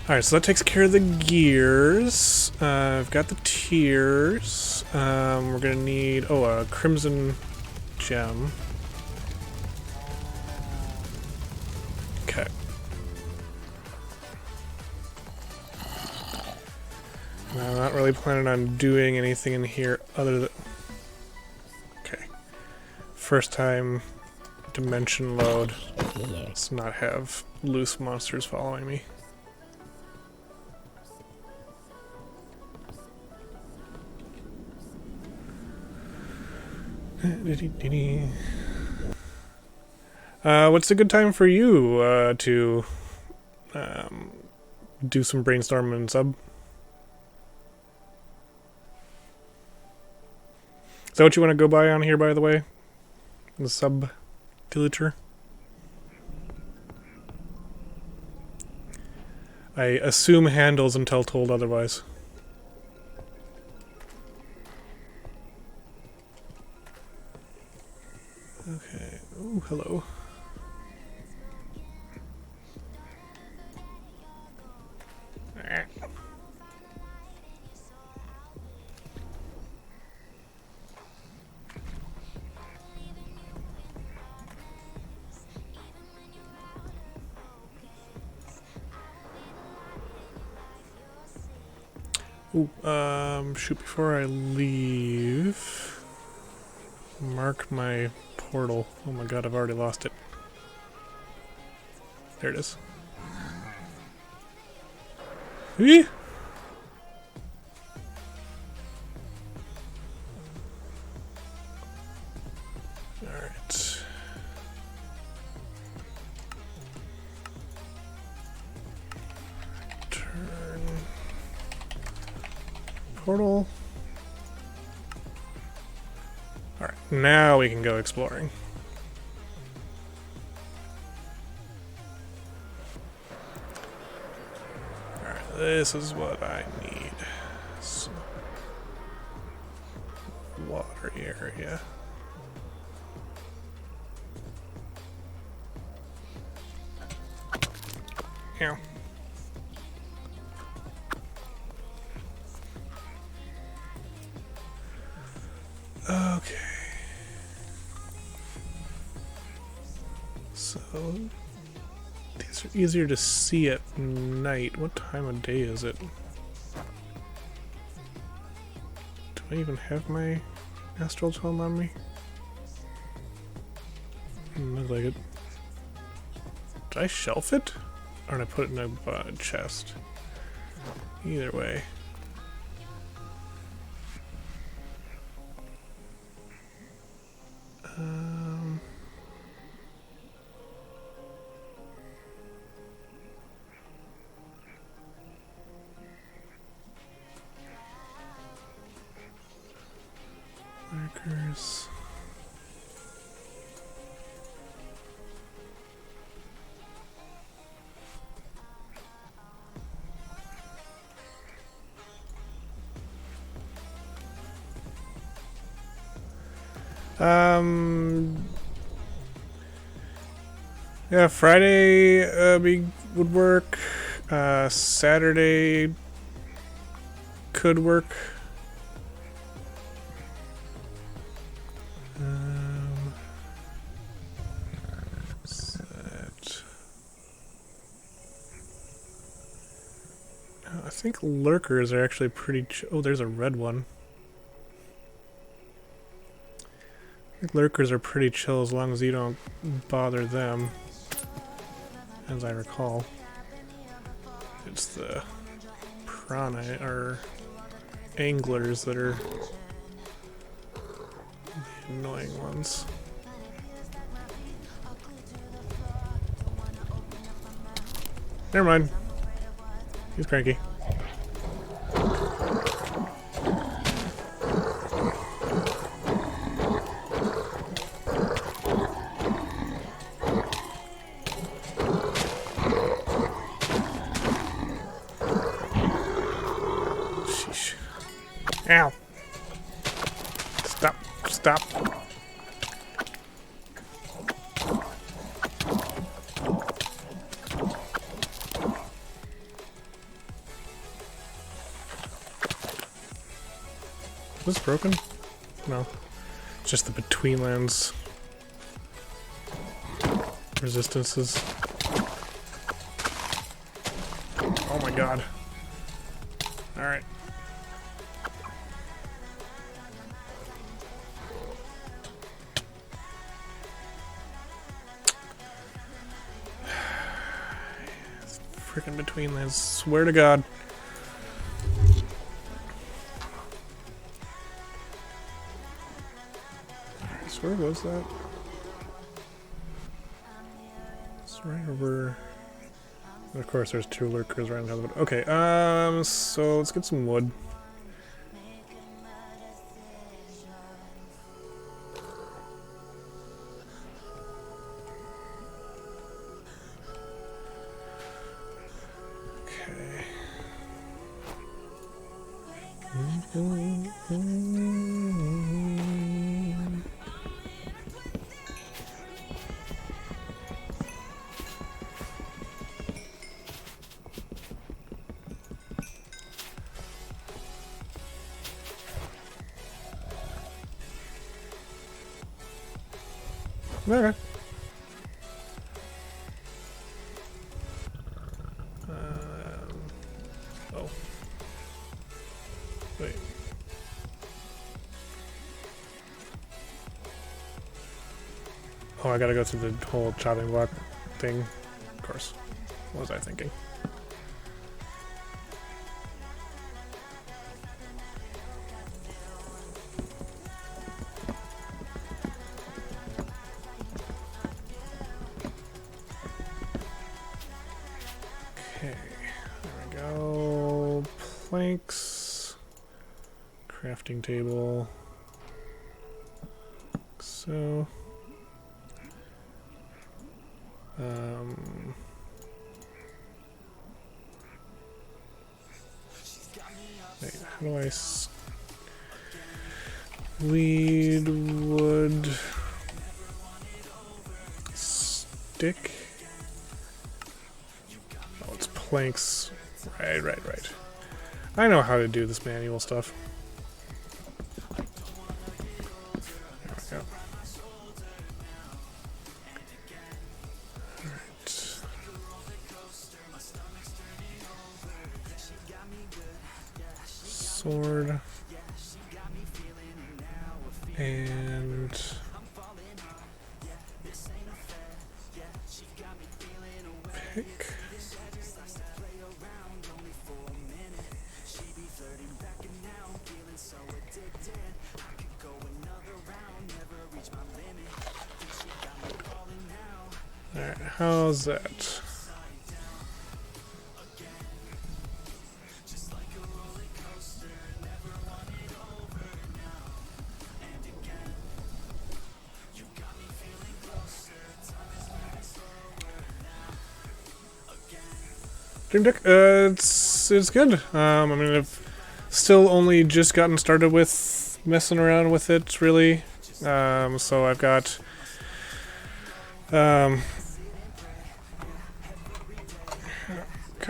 Alright, so that takes care of the gears. I've got the tiers. We're gonna need, a crimson gem. Okay. I'm not really planning on doing anything in here other than... Okay. First time dimension load. Let's not have loose monsters following me. What's a good time for you to do some brainstorming and sub? Is that what you want to go by on here, by the way? The sub villager? I assume handles until told otherwise. Okay. Oh, hello. Ooh, shoot, before I leave, mark my portal. Oh my god, I've already lost it. There it is. Eee! Alright. Turn. Portal. Alright, now we can go exploring. Alright, this is what I need. Some water area. Yeah. Okay. So these are easier to see at night. What time of day is it? Do I even have my astral tome on me? Look like it. Did I shelf it? Or did I put it in a chest? Either way. Markers. Yeah, Friday would work. Saturday could work. I think lurkers are actually pretty oh, there's a red one. I think lurkers are pretty chill as long as you don't bother them, as I recall. It's the piranha or anglers that are the annoying ones. Never mind. He's cranky. Sheesh. Ow. Stop. Stop. Is this broken? No. It's just the Betweenlands resistances. Oh my god. Alright. Freaking Betweenlands. Swear to God. Where was that? It's right over. And of course, there's two lurkers around the other. Okay, so let's get some wood. Okay. Okay. Oh. Wait. Oh, I gotta go through the whole chopping block thing. Of course. What was I thinking? Okay, there we go. Planks. Crafting table. So. Wait, how do I weed wood stick? Oh, it's planks. Right. I know how to do this manual stuff. There we go. Alright. Sword. And pick. Alright, how's that? Dream Deck, it's good. I mean, I've still only just gotten started with messing around with it, really. So I've got, come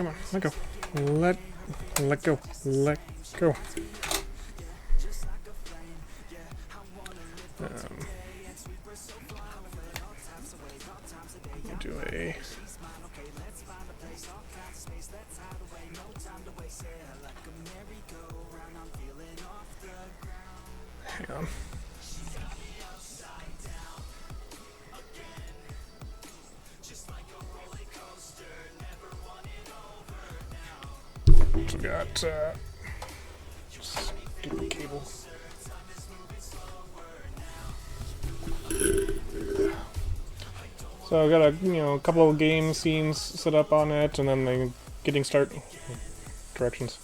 on, let go, let go, let go. Do a. Hang on. So we got stupid cable. So I got a couple of game scenes set up on it, and then the getting directions.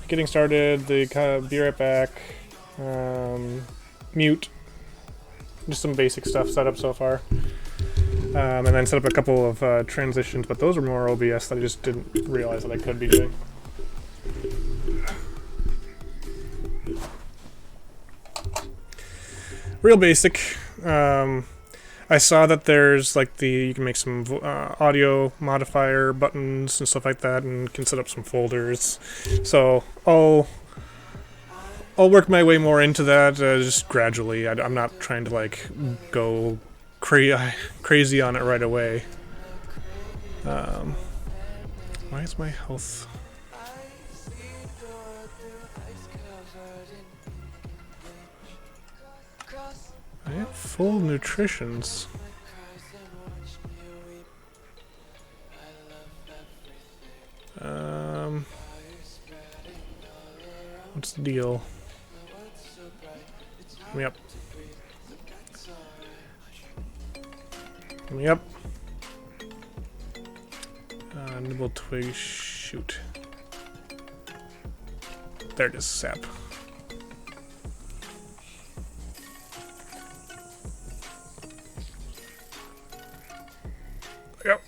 Getting started. The be right back. Mute. Just some basic stuff set up so far. And then set up a couple of transitions, but those were more OBS that I just didn't realize that I could be doing. Real basic. I saw that there's like you can make some audio modifier buttons and stuff like that, and can set up some folders. So I'll work my way more into that just gradually. I'm not trying to like go crazy on it right away. Why is my health? I have full nutritions. What's the deal? Yep. Yep. Nibble twig, shoot. There it is, sap. Yep.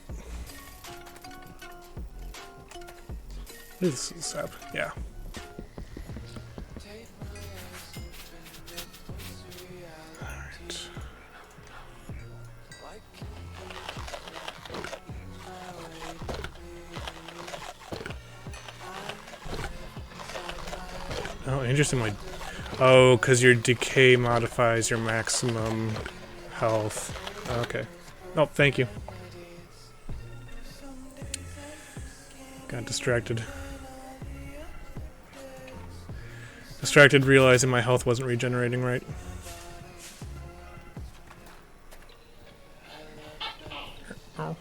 This is sap, yeah. Alright. Oh, interestingly. Oh, because your decay modifies your maximum health. Okay. Oh, thank you. Got distracted. Distracted realizing my health wasn't regenerating right. Oh.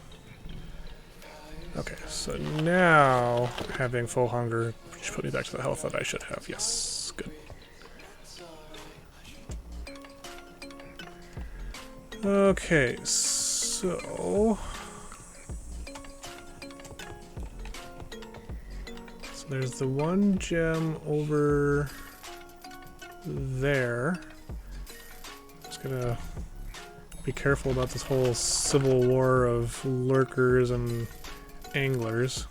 Okay, so now having full hunger should put me back to the health that I should have. Yes, good. Okay, so there's the one gem over there. Just gotta be careful about this whole civil war of lurkers and anglers.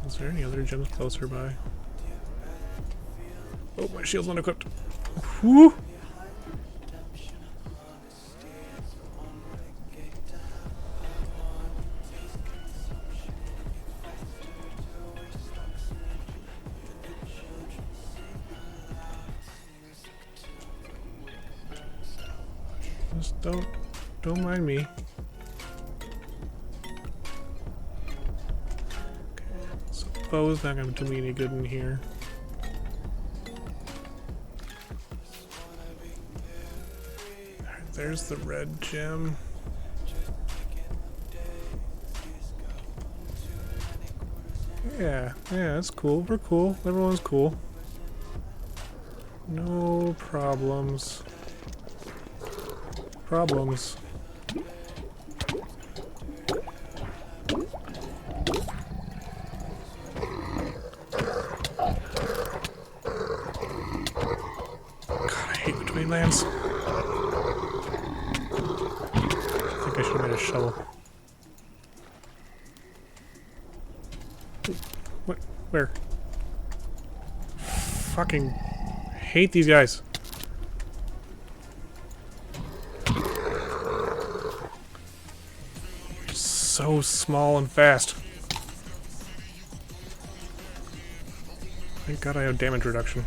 Is there any other gems closer by? Oh, my shield's not equipped. Whew! Just don't mind me. Okay, so bow's not gonna do me any good in here. Alright, there's the red gem. Yeah, that's cool. We're cool. Everyone's cool. No problems. Problems. God, I hate between lands. I think I should have made a shovel. What? Where? Fucking hate these guys. So small and fast. Thank God I have damage reduction.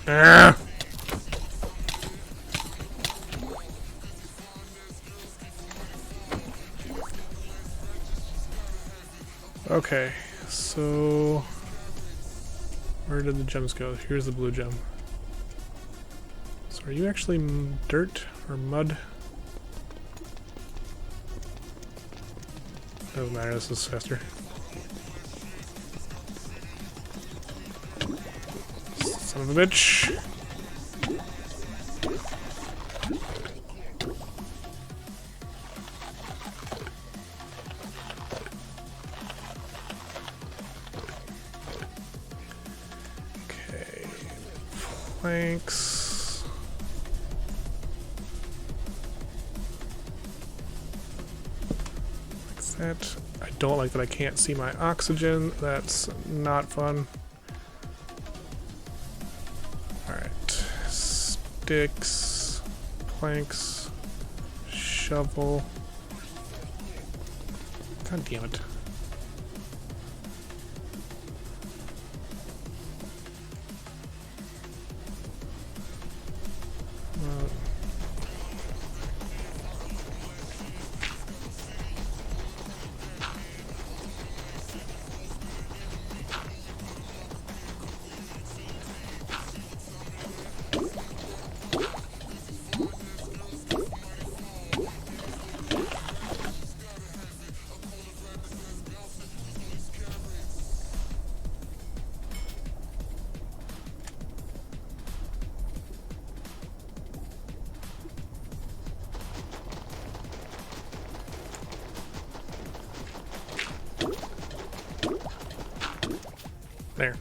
Ah! Okay, so where did the gems go? Here's the blue gem. So are you actually dirt or mud? Doesn't matter, this is faster. Son of a bitch. planks. Like that. I don't like that I can't see my oxygen. That's not fun. Alright. Sticks. Planks. Shovel. God damn it. There.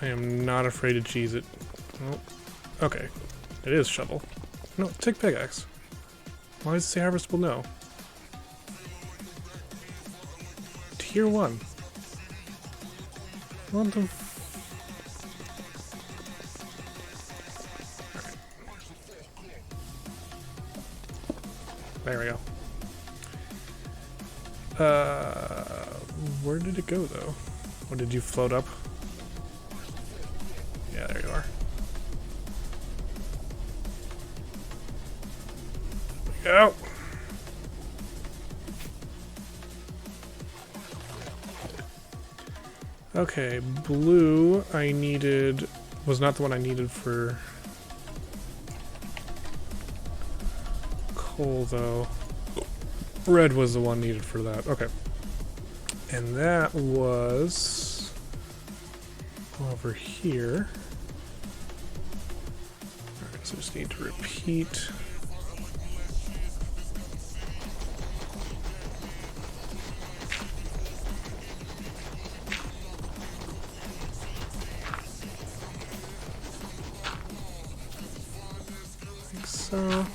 I am not afraid to cheese it. Oh, okay. It is shovel. No, take pickaxe. Why does it say harvestable? No. Tier 1. What the... There we go. Where did it go though? Or did you float up? Yeah, there you are. There we go. Okay, blue I needed was not the one I needed for coal though. Red was the one needed for that. Okay. And that was over here. Alright, so just need to repeat. Like so.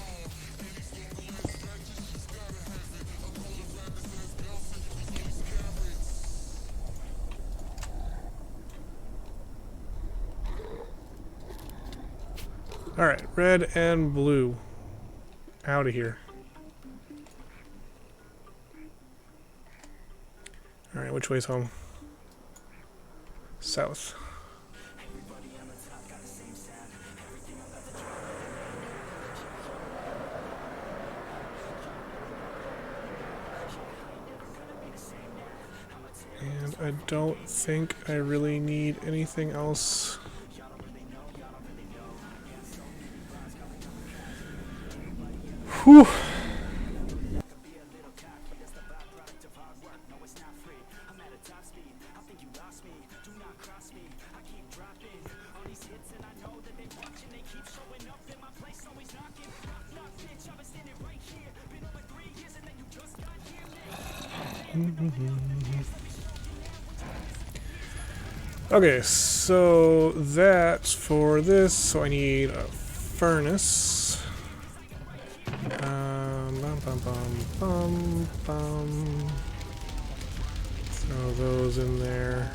Alright, red and blue. Out of here. Alright, which way's home? South. And I don't think I really need anything else. Whew. Okay, so that's for this. So I need a furnace. Throw those in there.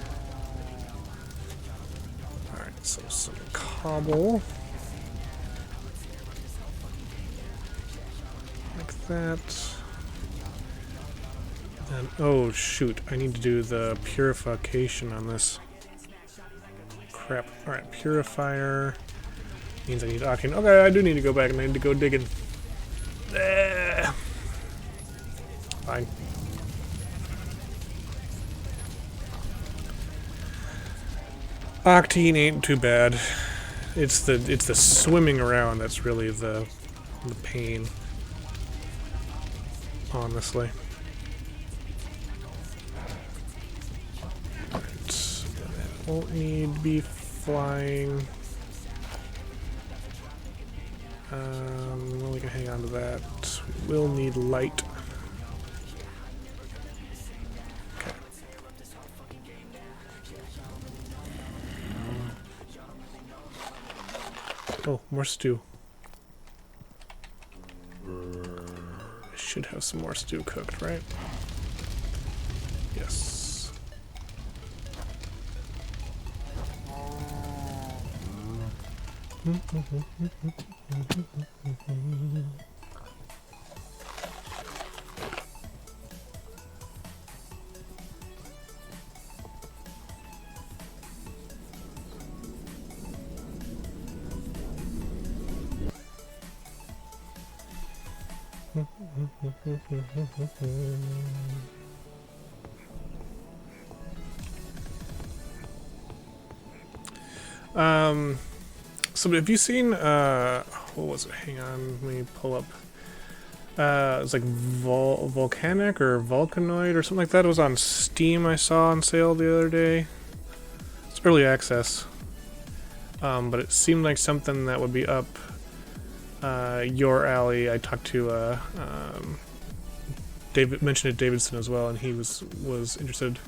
Alright, so some cobble. Like that. Then, oh shoot, I need to do the purification on this. Crap. Alright, purifier. Means I need octane. Okay, I do need to go back and I need to go digging. Fine. Octane ain't too bad. It's the swimming around that's really the pain. Honestly. Right. Won't need to be flying. Well, we can hang on to that. We'll need light. Oh, more stew. I should have some more stew cooked, right? Yes. So have you seen, what was it? Hang on, let me pull up. It's like Volcanic or Vulcanoid or something like that. It was on Steam, I saw on sale the other day. It's early access. But it seemed like something that would be up your alley. I talked to David, mentioned it Davidson as well, and he was interested.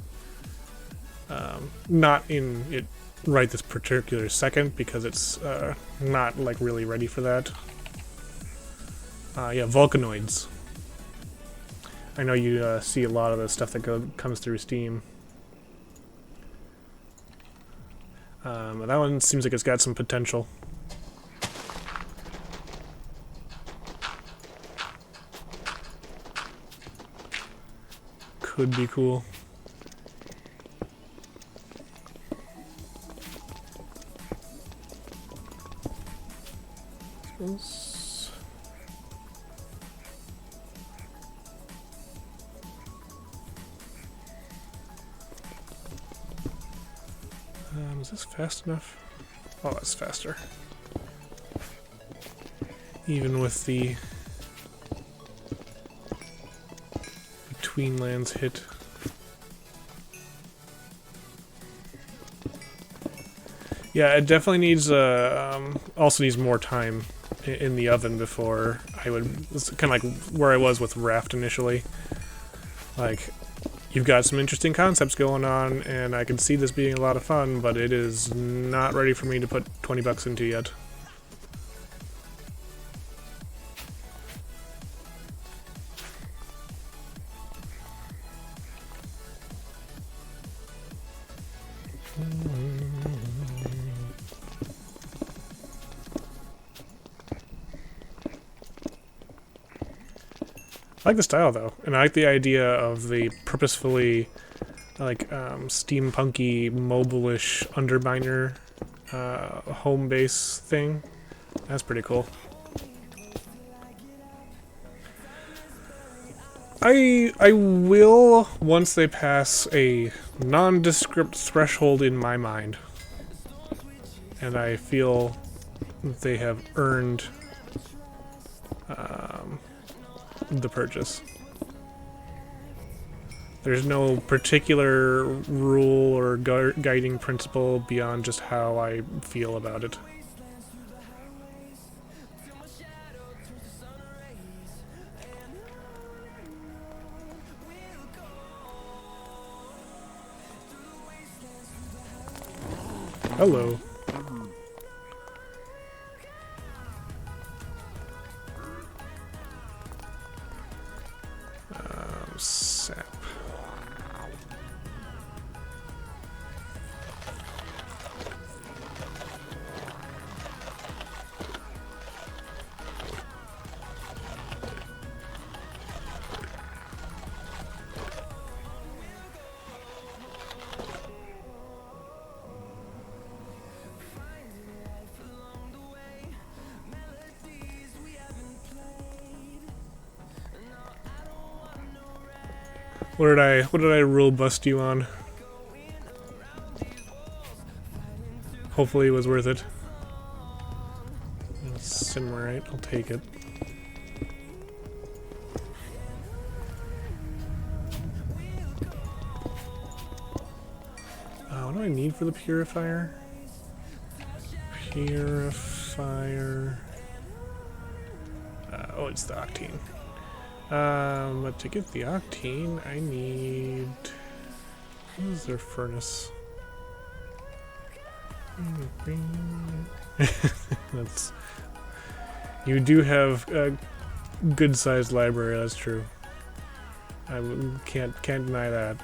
Not in it right this particular second because it's not like really ready for that. Yeah, Vulcanoids. I know you see a lot of the stuff that comes through Steam. That one seems like it's got some potential. Could be cool. Is this fast enough? Oh, that's faster. Even with the between lands hit. Yeah, it definitely needs also needs more time in the oven before I would. It's kind of like where I was with Raft initially. Like, you've got some interesting concepts going on, and I can see this being a lot of fun, but it is not ready for me to put 20 bucks into yet. I like the style though, and I like the idea of the purposefully like steampunky, mobile-ish underminer home base thing. That's pretty cool. I will, once they pass a nondescript threshold in my mind, and I feel they have earned the purchase. There's no particular rule or guiding principle beyond just how I feel about it. Hello. Sap. What did I rule bust you on? Hopefully it was worth it. Simmerite, I'll take it. What do I need for the purifier? Purifier. Oh, it's the octane. But to get the octane, I need... What is their furnace? That's... You do have a good-sized library, that's true. I can't deny that.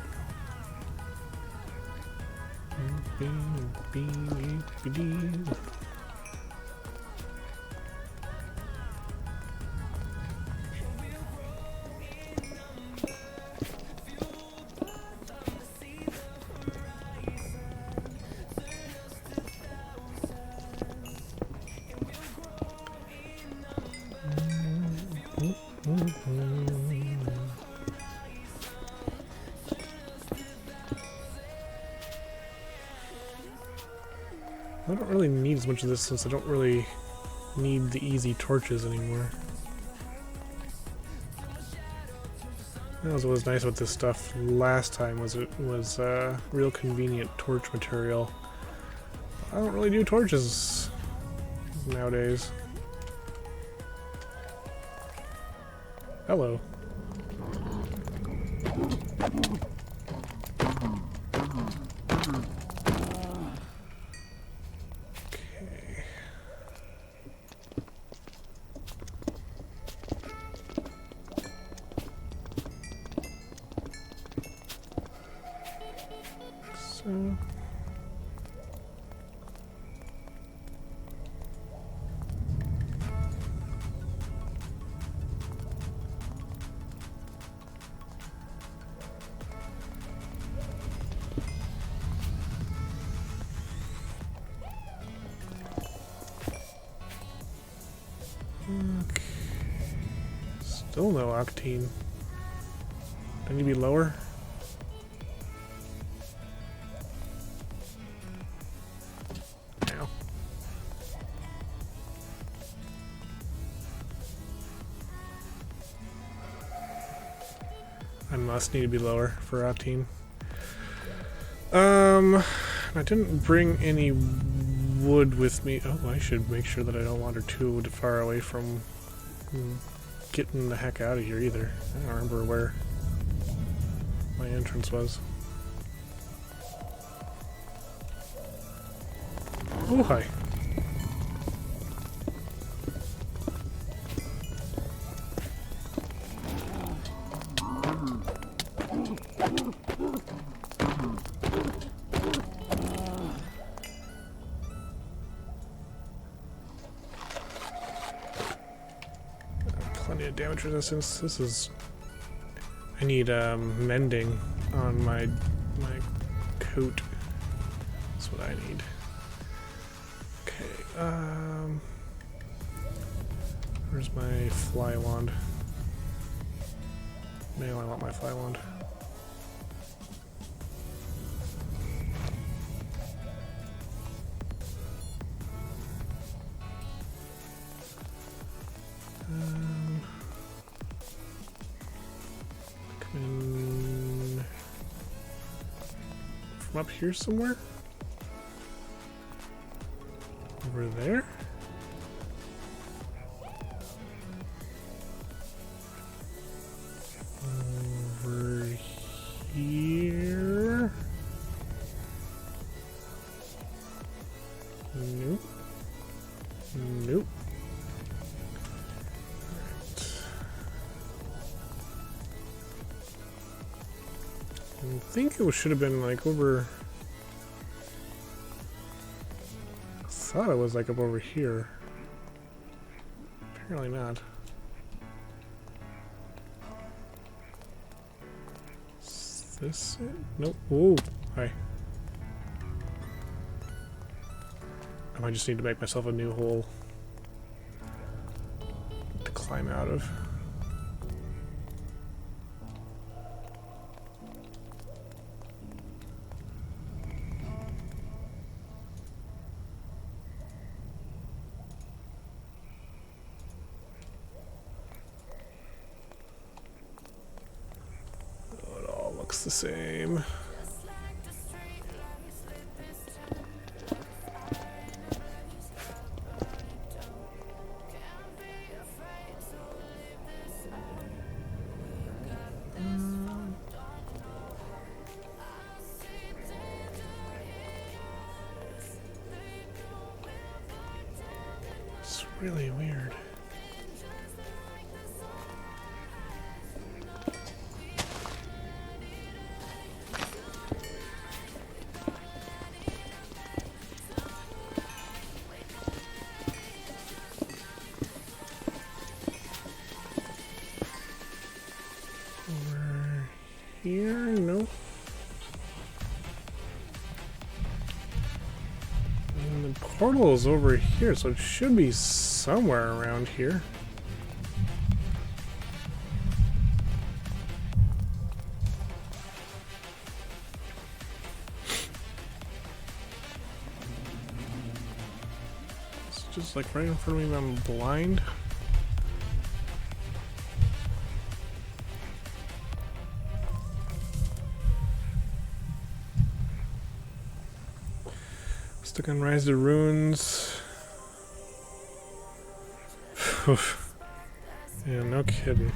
I don't really need as much of this since I don't really need the easy torches anymore. That was what was nice about this stuff last time, was it was real convenient torch material. I don't really do torches nowadays. Hello. Okay. So... Okay. Still no octane. Do I need to be lower? Ow. I must need to be lower for octane. I didn't bring any wood with me. Oh, I should make sure that I don't wander too far away from getting the heck out of here either. I don't remember where my entrance was. Oh, hi. Plenty of damage resistance. This is... I need mending on my coat. That's what I need. Okay, where's my fly wand? No, I want my fly wand. Come in from up here somewhere? Over there? Over here? Nope. Nope. I think it should have been like over... I thought it was like up over here. Apparently not. Is this it? Nope. Whoa. Hi. I might just need to make myself a new hole to climb out of. The same. really weird. Over here? Nope. And the portal is over here, so it should be somewhere around here. It's just like right in front of me, I'm blind. Stuck on Rise to Runes. Yeah, no kidding.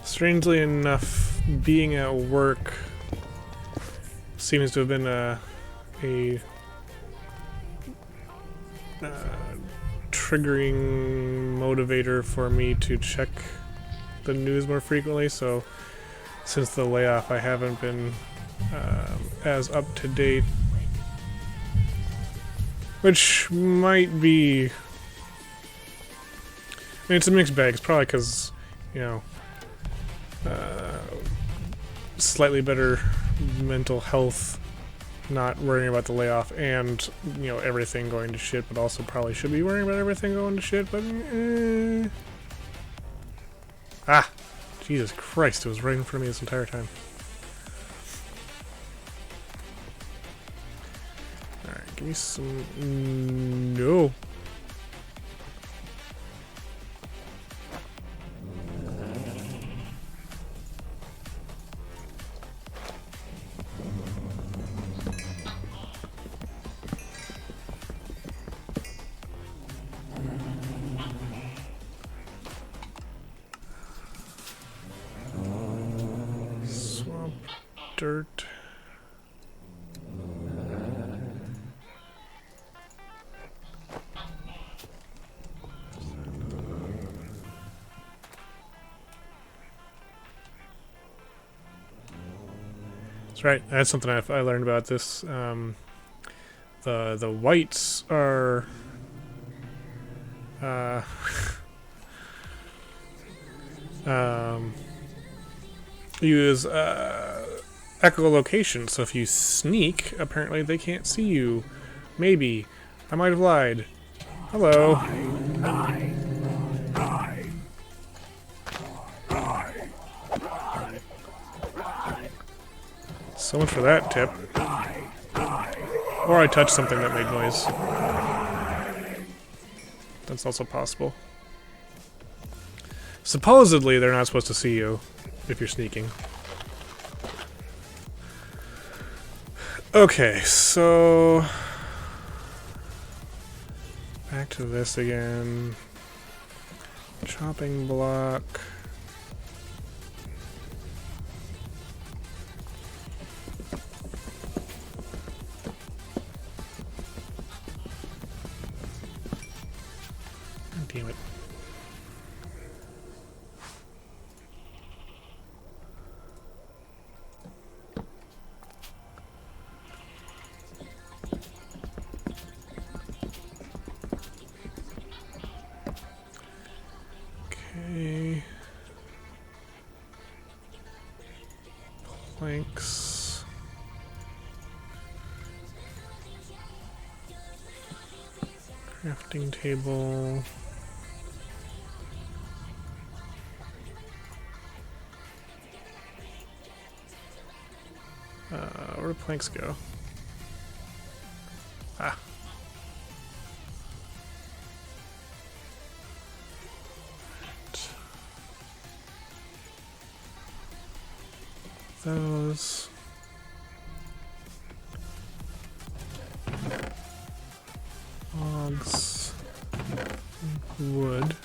Strangely enough, being at work seems to have been a triggering motivator for me to check the news more frequently. So since the layoff, I haven't been as up to date, which might be, I mean, it's a mixed bag. It's probably because, you know, slightly better mental health, not worrying about the layoff, and, you know, everything going to shit, but also probably should be worrying about everything going to shit, but ah, Jesus Christ, it was right in front of me this entire time. Alright, give me some... No. Dirt. That's right. That's something I learned about this. The whites are use echolocation, so if you sneak, apparently they can't see you. Maybe. I might have lied. Hello. So much for that tip. Or I touched something that made noise. That's also possible. Supposedly, they're not supposed to see you if you're sneaking. Okay, so... back to this again. Chopping block. Damn it. Okay. Planks. Crafting table. Where do planks go? Ah. Those. Logs. Wood.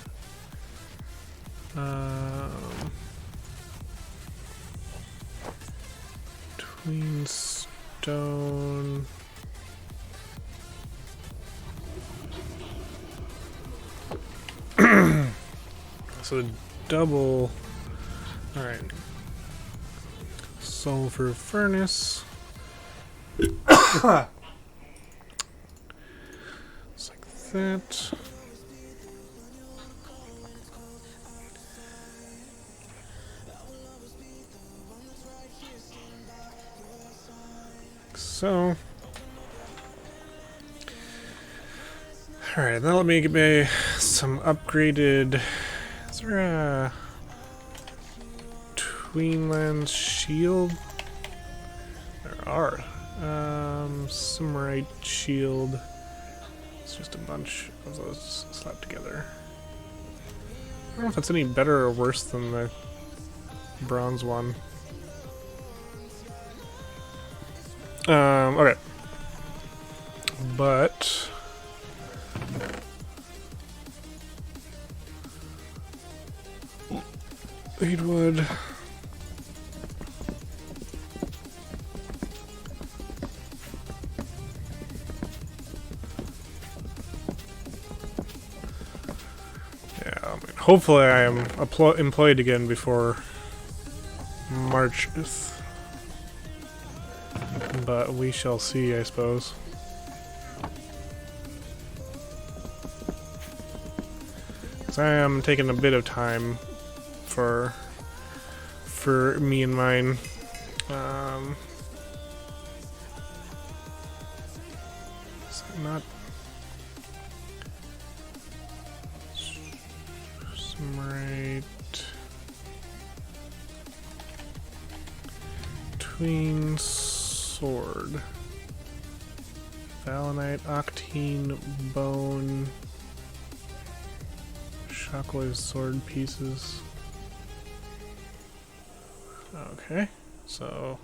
stone. So double. All right. Sulfur furnace. It's like that. So, alright, then let me get me some upgraded. Is there a Tweenlands shield? There are. Simmerite shield. It's just a bunch of those slapped together. I don't know if it's any better or worse than the bronze one. Okay. But need wood. Yeah, I mean, hopefully I am employed again before March 5th. But we shall see, I suppose. So I am taking a bit of time for me and mine. Is it not Smite Tween sword, Valinite, Octine, bone, Shockwave sword pieces. Okay, so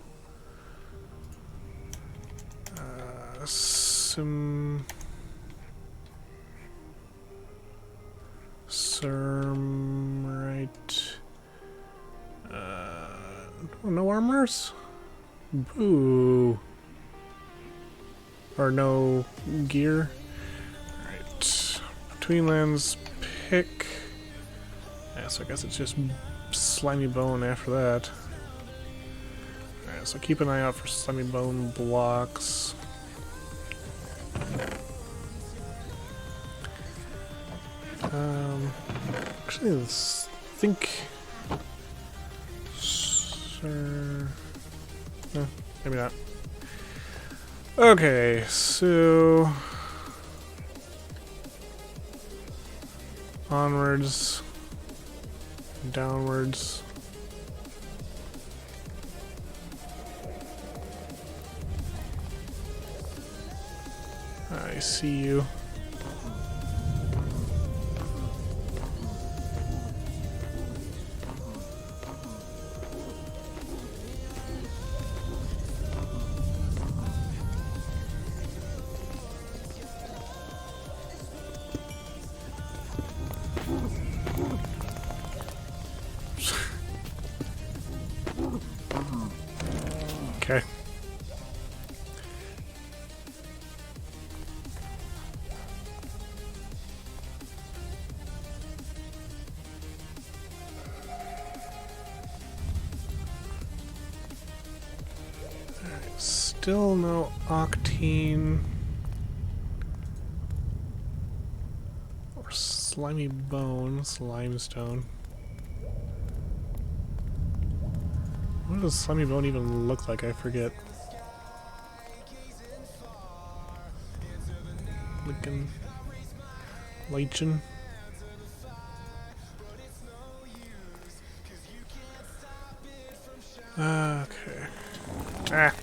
Sermrite. No armors? Boo. Or no gear. Alright. Tweenlands pick. Yeah, so I guess it's just slimy bone after that. Alright, so keep an eye out for slimy bone blocks. Actually, let's think. Sir. No, maybe not. Okay, so onwards, downwards. I see you. Okay. Alright, still no octane or slimy bones, limestone. What does slimy bone even look like? I forget. Lichen. Okay. Ah.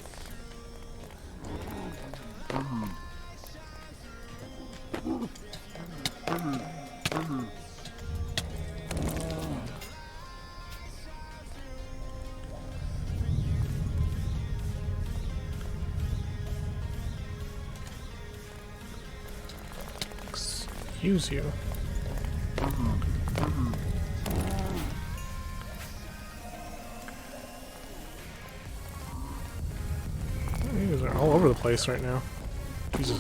Excuse you. These are place right now. Jesus.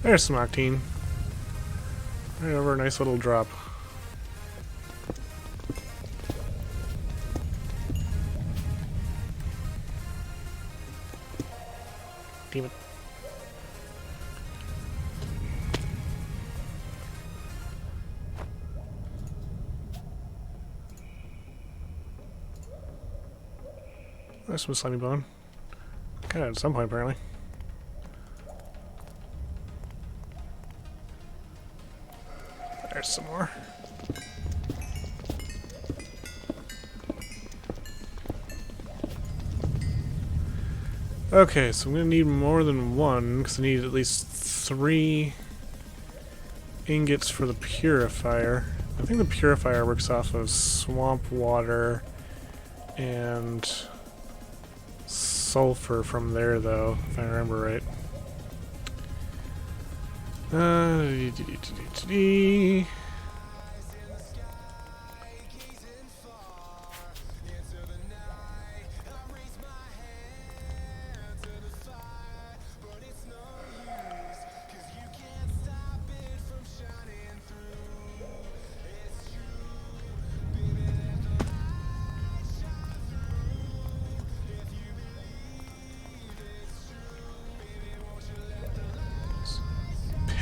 There's some octane. Right over a nice little drop. Damn it. There's some slimy bone. Got it at some point, apparently. There's some more. Okay, so I'm gonna need more than one, because I need at least 3 ingots for the purifier. I think the purifier works off of swamp water and sulfur from there, though, if I remember right.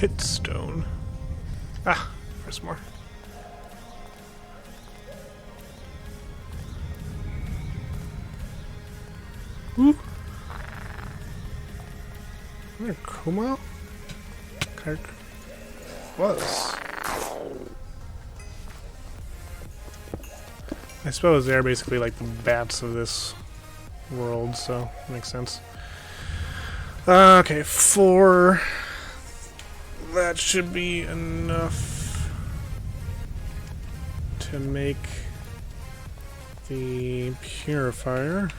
Pitstone. Ah, there's more. Whoop. Is there Kumo? Kirk was. I suppose they're basically like the bats of this world, so makes sense. Okay, 4. That should be enough to make the purifier.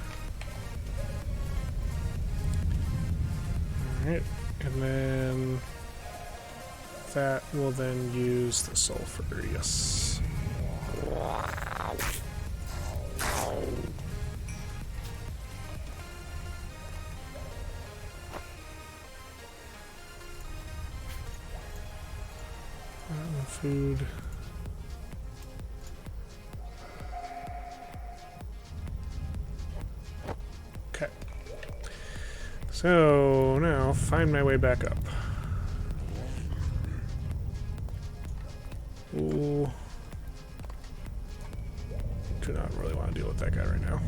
Alright, and then that will then use the sulfur, yes. Food. Okay. So now find my way back up. Ooh. Do not really want to deal with that guy right now.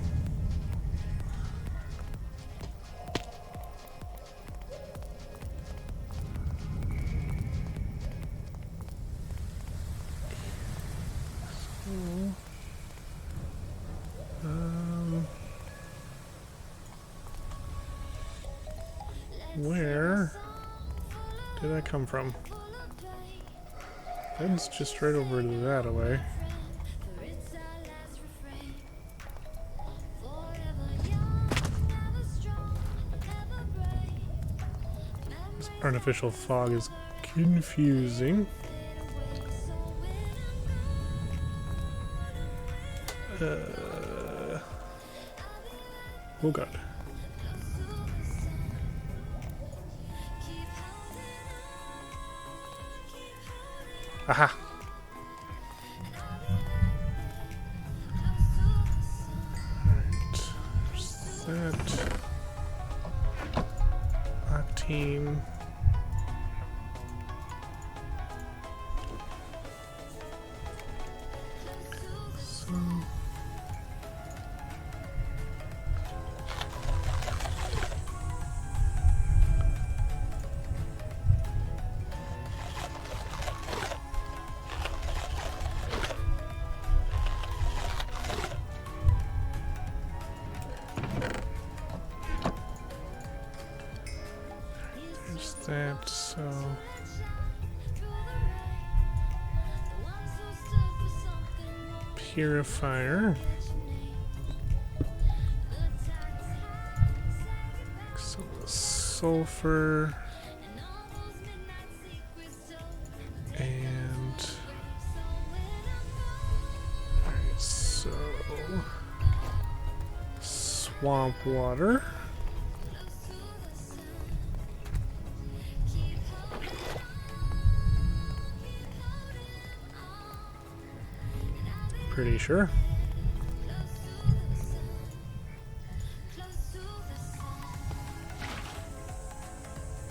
Where did I come from? That's just right over that away. This artificial fog is confusing. Oh god. Aha! Alright. There's that. Octane. That, so purifier. Some sulfur. And alright, so swamp water. Pretty sure.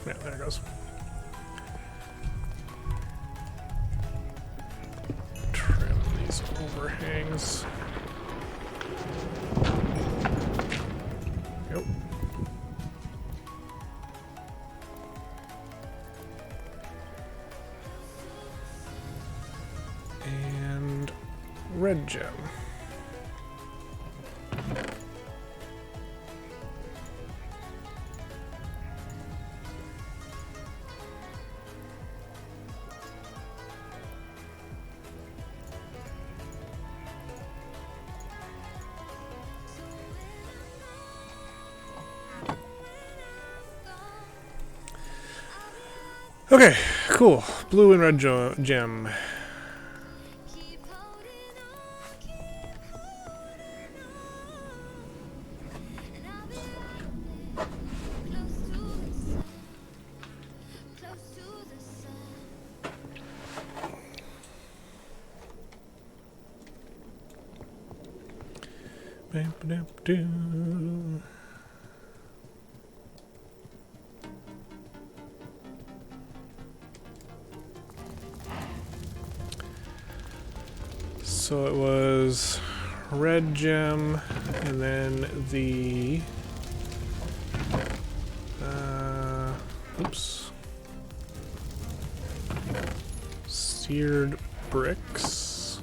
Yeah, there it goes. Trim these overhangs. Yep. And red gem. Okay, cool. Blue and red gem. Ba-ba-da-ba-doo. So it was red gem, and then the oops, seared bricks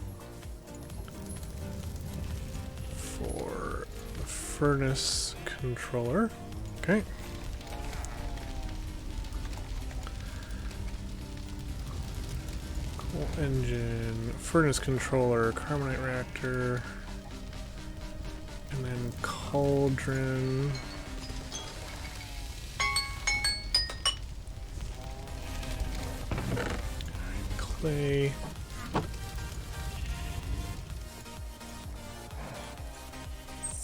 for the furnace controller. Okay. Engine, furnace controller, carbonite reactor, and then cauldron. Clay.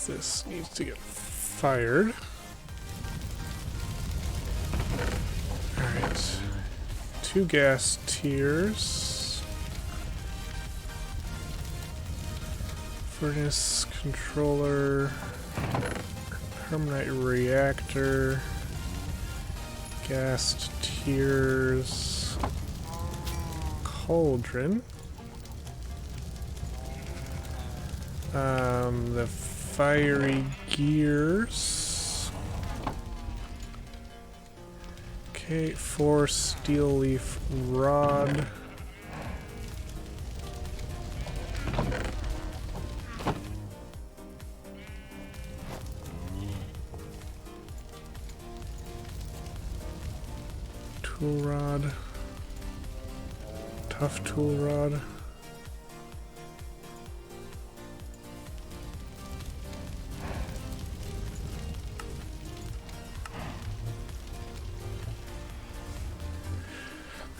This needs to get fired. Alright. 2 gas tiers. Furnace controller, carbonite reactor, gas tiers, cauldron, the fiery gears, okay, 4 steel leaf rod. Tool rod, tough tool rod,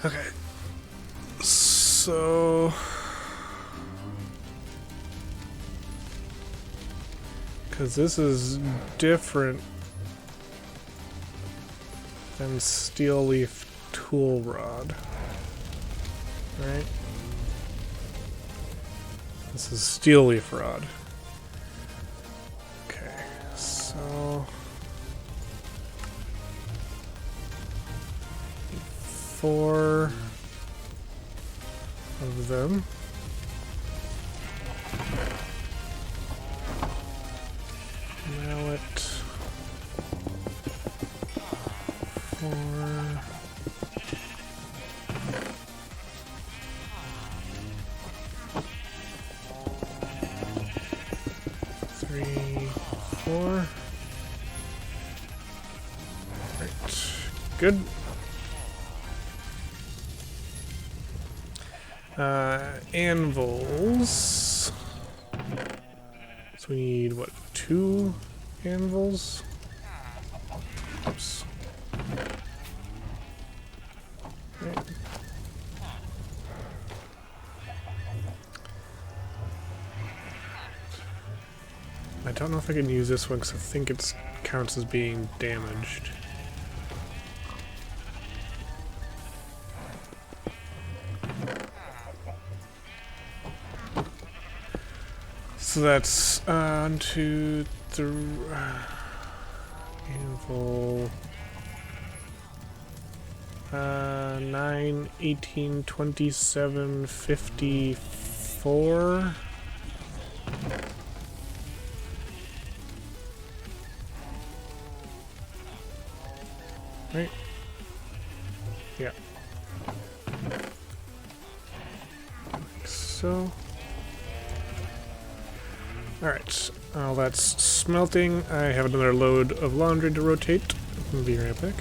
okay, so because this is different than steel leaf tool rod, right? This is steel leaf rod. Okay, so 4 of them. Mallet. 4. 3, 4. Right. Good. Anvils. So we need, what, 2 anvils? Oops. Right. I don't know if I can use this one because I think it counts as being damaged. So that's 1, 2, 3. Anvil. 9, 18, 27, 54. Right? Yeah. Like so. Alright, while that's smelting, I have another load of laundry to rotate. I'll be right back.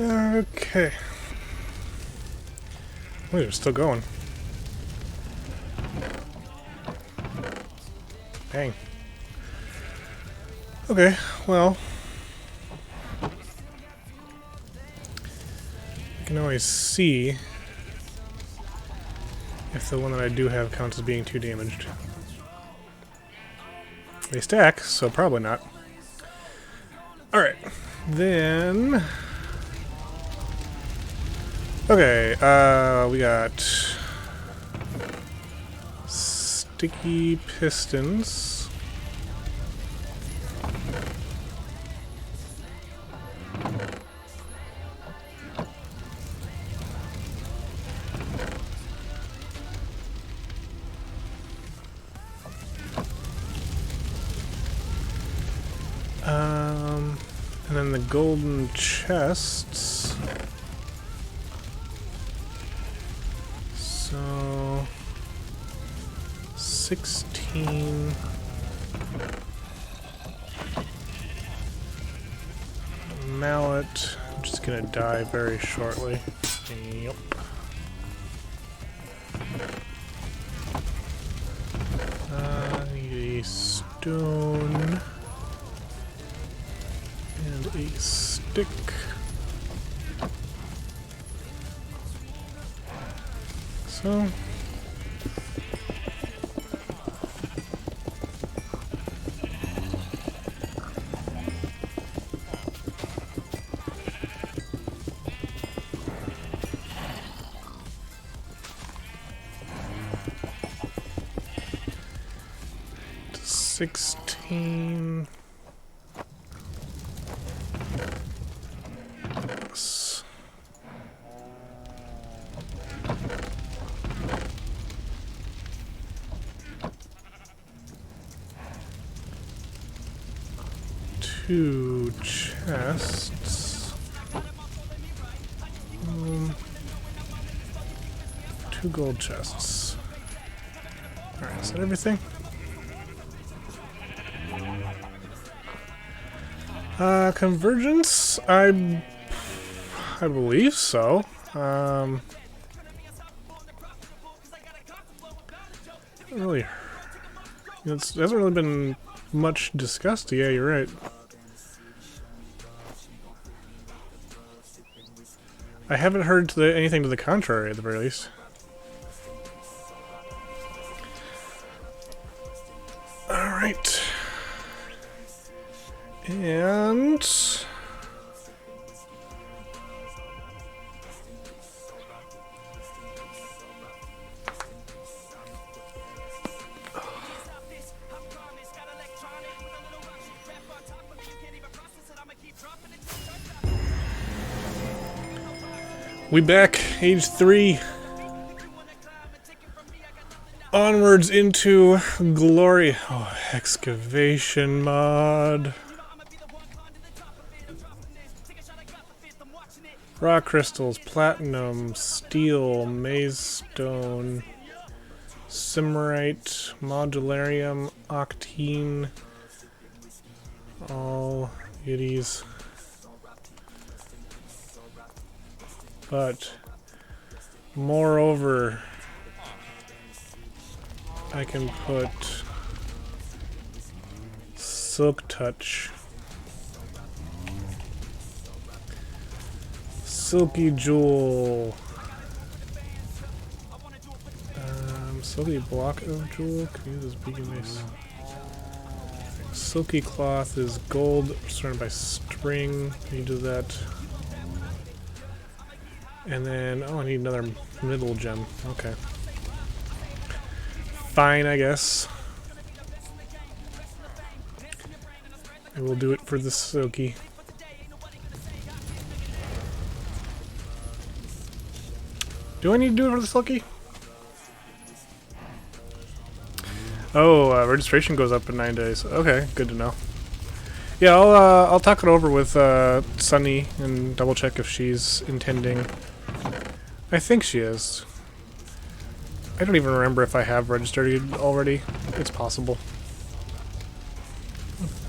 Okay. Wait, they're still going. Dang. Okay, well. I can always see if the one that I do have counts as being 2 damaged. They stack, so probably not. Alright, then... Okay, we got... sticky pistons. And then the golden chests. So 16 mallet. I'm just gonna die very shortly. Yep. Need a stone and a stick. So $16. Plus. Two chests. 2 gold chests. Alright, is that everything? Convergence? I believe so. Really, it hasn't really been much discussed. Yeah, you're right. I haven't heard anything to the contrary, at the very least. Alright. And... we back, age 3. Onwards into glory. Oh, excavation mod. Rock crystals, platinum, steel, maze stone, simmerite, modularium, octine, all goodies. But moreover, I can put silk touch, silky jewel, silky block of jewel. Can use this beacon mace. Silky cloth is gold, surrounded by string. Can you do that? And then, oh, I need another middle gem. Okay. Fine, I guess. I will do it for the silky. Do I need to do it for the silky? Oh, registration goes up in 9 days. Okay, good to know. Yeah, I'll talk it over with Sunny and double check if she's intending. I think she is. I don't even remember if I have registered it already. It's possible.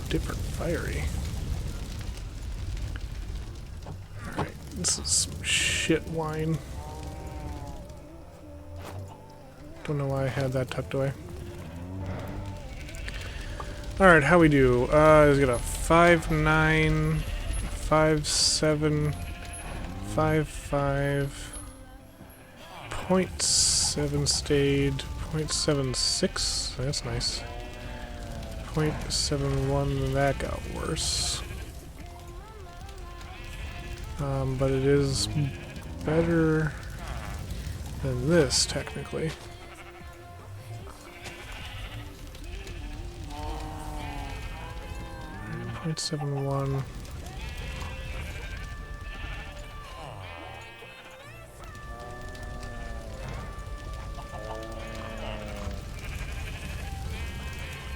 Different fiery. Alright, This is some shit wine. Don't know why I had that tucked away. Alright, how we do? He's got a 5.9, 5.7, 5.5, 0.7 stayed, 0.76. That's nice. 0.71, that got worse. But it is better than this, technically. .71.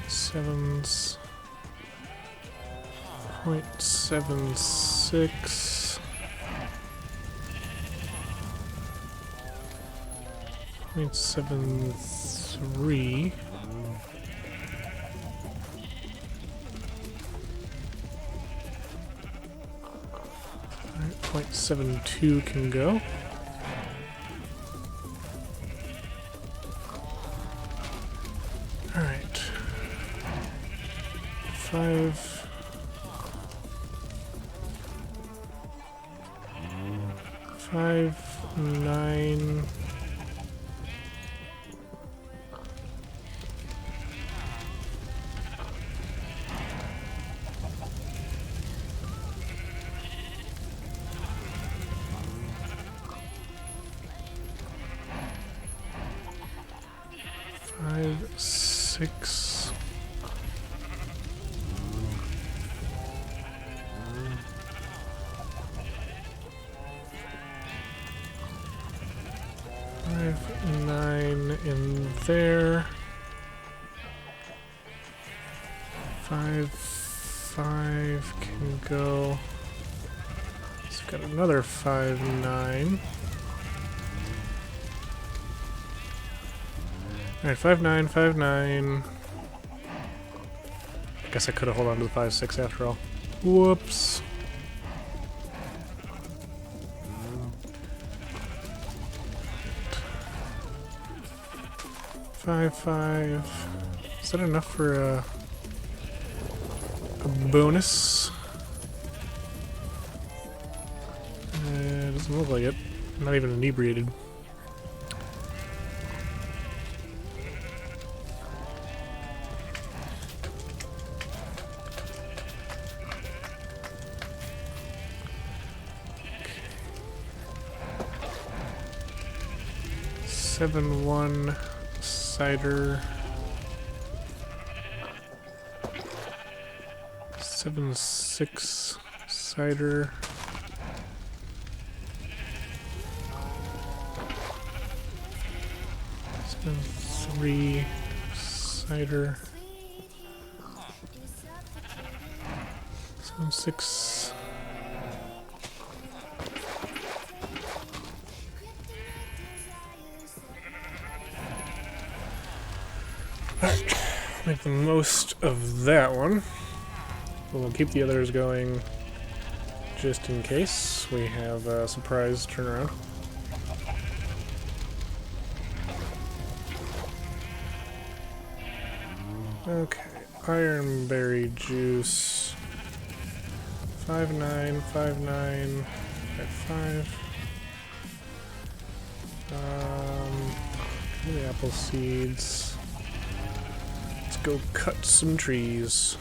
Sevens. 0.76. 0.73. 0.72 can go. Alright. 5. 5.9. 5.6. 5.9 in there. 5.5 can go. It's got another 5.9. Alright, 5.9, 5.9. Guess I could have held on to the 5.6 after all. Whoops. 5.5. Is that enough for a bonus? It doesn't look like it. Not even inebriated. Okay. 7.1 cider. 7.6 cider. 7.3 cider. 7.6. Alright, make the most of that one. We'll keep the others going just in case we have a surprise turnaround. Okay, ironberry juice. 5.9, 5.9, 5.5. The apple seeds. Let's go cut some trees.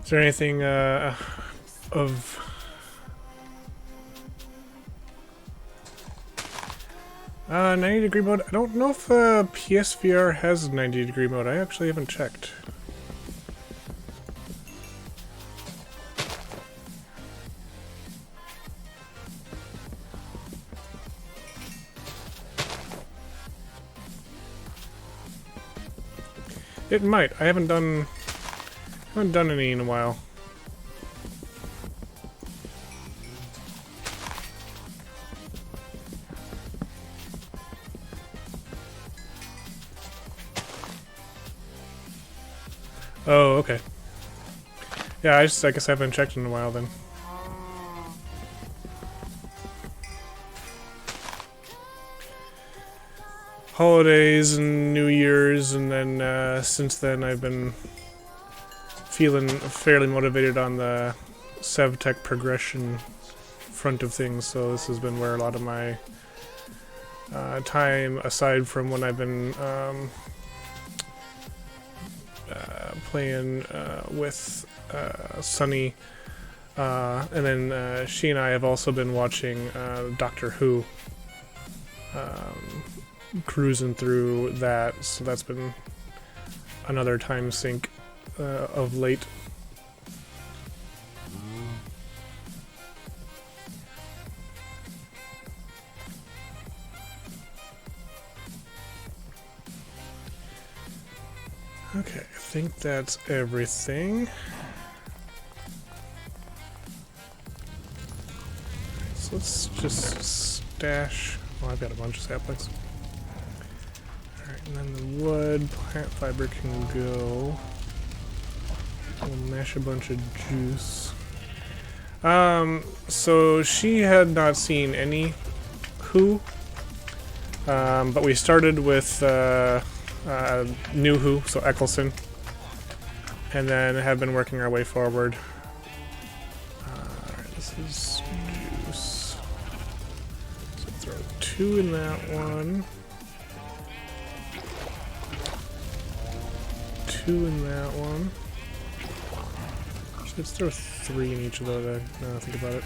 Is there anything of... 90-degree mode? I don't know if PSVR has 90-degree mode. I actually haven't checked. It might. I haven't done any in a while. Oh, okay. Yeah, I guess I haven't checked in a while then. Holidays and New Year's, and then since then I've been feeling fairly motivated on the Sevtech progression front of things, so this has been where a lot of my time, aside from when I've been playing with Sunny, and then she and I have also been watching Doctor Who, cruising through that, so that's been another time sink of late. Okay, I think that's everything. So let's just stash... Oh, I've got a bunch of saplings. Alright, and then the wood, plant fiber can go. We'll mash a bunch of juice. So she had not seen any Who, but we started with new Who, so Eccleston, and then have been working our way forward. Alright, this is juice. So throw 2 in that one. 2 in that one. Let's throw 3 in each of those, now I think about it.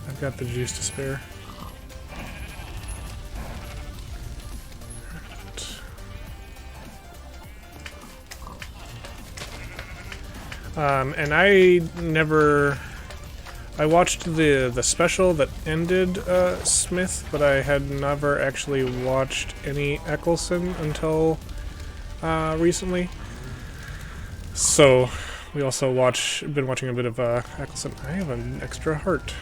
I've got the juice to spare. And I watched the special that ended Smith, but I had never actually watched any Eccleston until recently. So we also been watching a bit of Eccleston. I have an extra heart.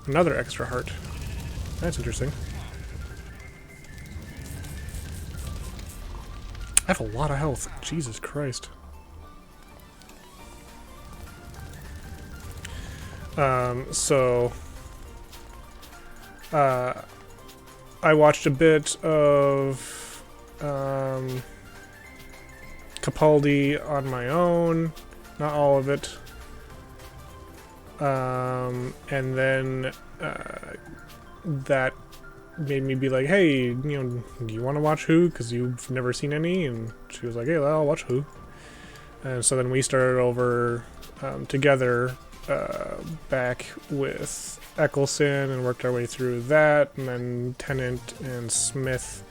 Another extra heart. That's interesting. I have a lot of health. Jesus Christ. I watched a bit of Capaldi on my own, not all of it, and then that made me be like, hey, do you want to watch Who? Because you've never seen any, and she was like, hey, well, I'll watch Who. And so then we started over together. Back with Eccleston and worked our way through that, and then Tennant and Smith,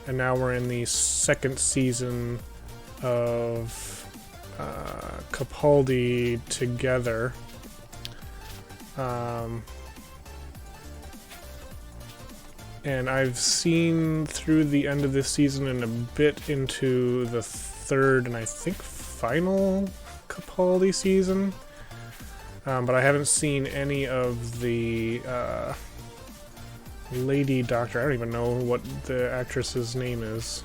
and now we're in the 2nd season of Capaldi together. And I've seen through the end of this season and a bit into the 3rd and I think final Capaldi season. But I haven't seen any of the Lady Doctor. I don't even know what the actress's name is.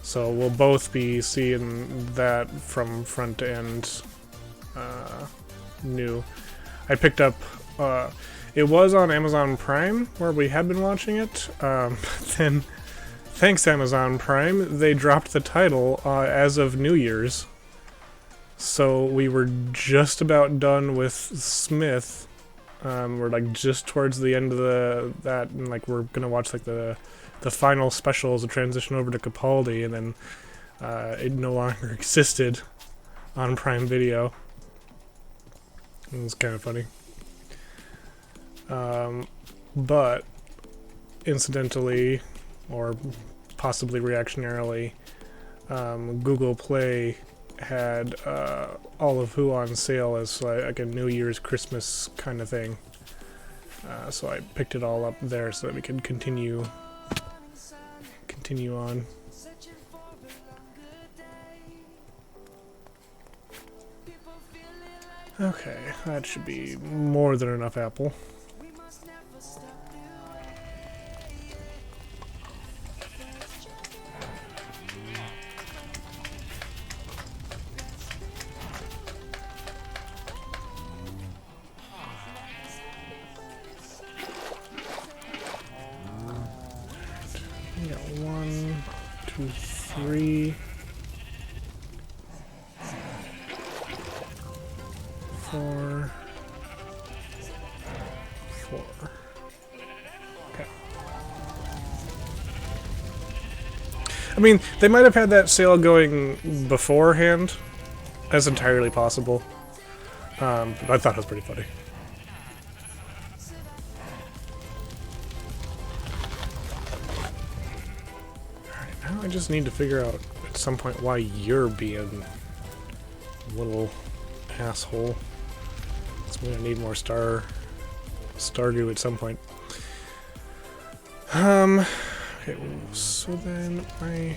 So we'll both be seeing that from front to end new. I picked up... it was on Amazon Prime, where we had been watching it, but then... Thanks, Amazon Prime, they dropped the title as of New Year's. So we were just about done with Smith We're like just towards the end of that, and like we're gonna watch like the final special as a transition over to Capaldi, and then it no longer existed on Prime Video. It was kind of funny. But incidentally, or possibly reactionarily, Google Play had all of Who on sale as like a New Year's Christmas kind of thing. So I picked it all up there so that we could continue on. Okay, that should be more than enough apple. We got 1, 2, 3, 4, 4. Okay. I mean, they might have had that sale going beforehand. That's entirely possible. But I thought it was pretty funny. Alright, now I just need to figure out at some point why you're being a little asshole. So I'm gonna need more Stardew at some point. Okay, so then my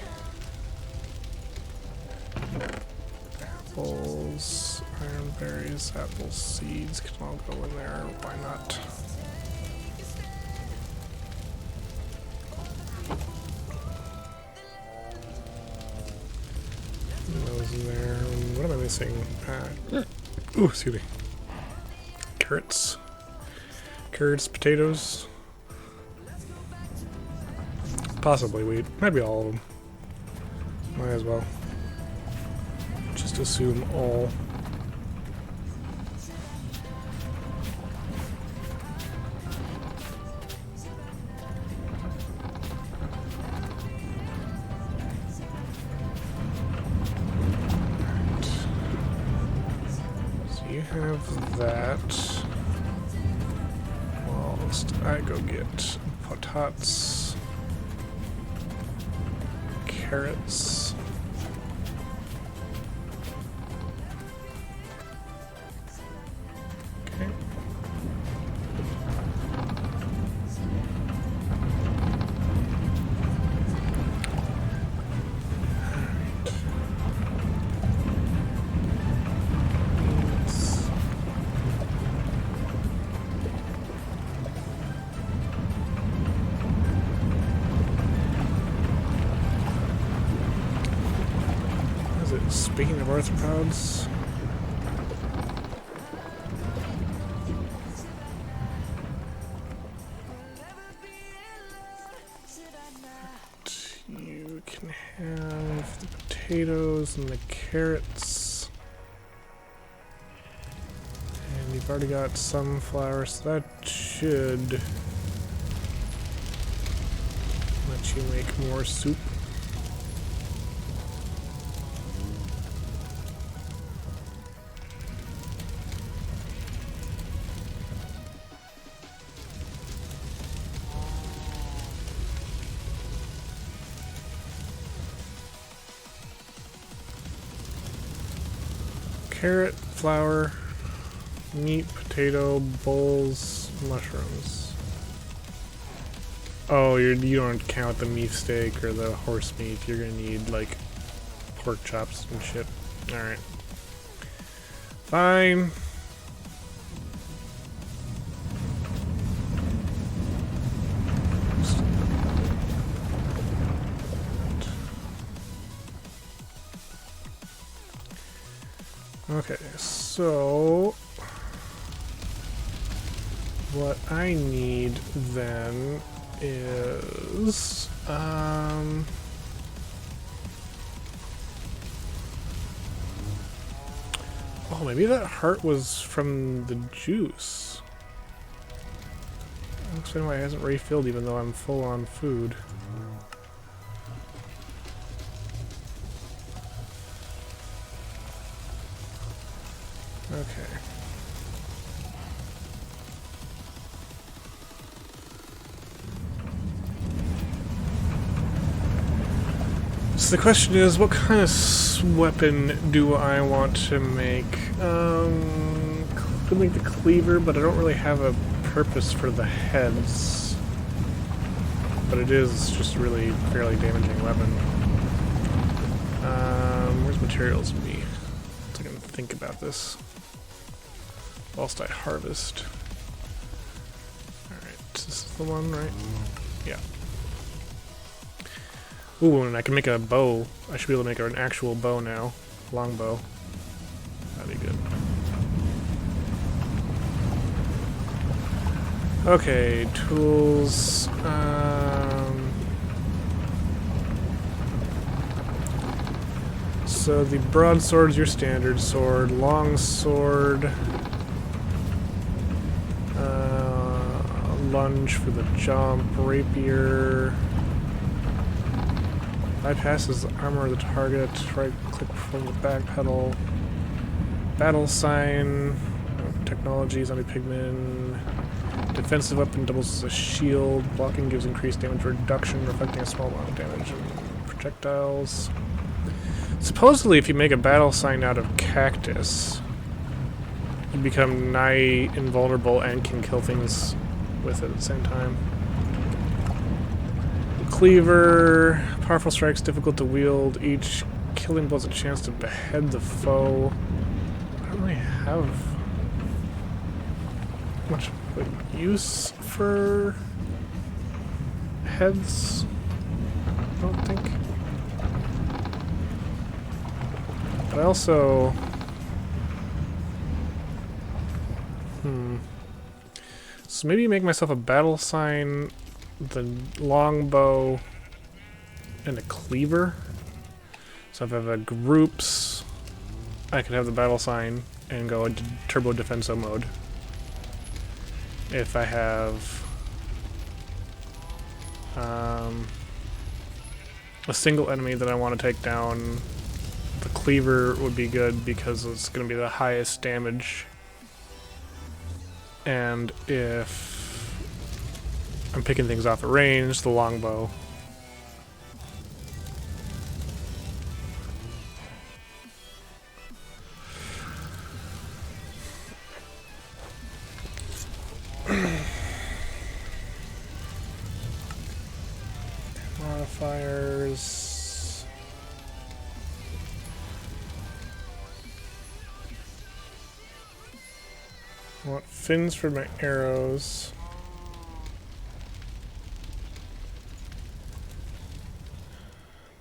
apples, iron berries, apple seeds can all go in there. Why not? Those in there. What am I missing? Ooh, excuse me. Carrots. Carrots, potatoes. Possibly wheat. Maybe all of them. Might as well. Just assume all. So you have that. Whilst I go get potatoes. Carrots. Okay. Speaking of arthropods, you can have the potatoes and the carrots, and you've already got sunflower, so that should let you make more soup. Carrot, flour, meat, potato, bowls, mushrooms. Oh, you don't count the beef steak or the horse meat. You're gonna need like pork chops and shit. All right, fine. Okay, so what I need then is oh, maybe that heart was from the juice. Looks like why it hasn't refilled even though I'm full on food. Okay. So the question is, what kind of weapon do I want to make? Could make the cleaver, but I don't really have a purpose for the heads. But it is just a really fairly damaging weapon. Where's materials in me? So I can think about this whilst I harvest. Alright, this is the one, right? Yeah. Ooh, and I can make a bow. I should be able to make an actual bow now. Long bow. That'd be good. Okay, tools. So the broadsword's your standard sword. Long sword. Lunge for the jump. Rapier. Bypasses the armor of the target. Right click from the back pedal. Battle sign. Technology, zombie pigman. Defensive weapon doubles as a shield. Blocking gives increased damage reduction, reflecting a small amount of damage and projectiles. Supposedly, if you make a battle sign out of cactus, you become nigh invulnerable and can kill things with it at the same time. Cleaver, powerful strikes, difficult to wield. Each killing blow has a chance to behead the foe. I don't really have much of a use for heads, I don't think. But I also... So maybe make myself a battle sign, the longbow, and a cleaver. So if I have a groups, I could have the battle sign and go into turbo defenso mode. If I have a single enemy that I want to take down, the cleaver would be good because it's going to be the highest damage. And if I'm picking things off at range, the longbow. Modifiers. I want fins for my arrows.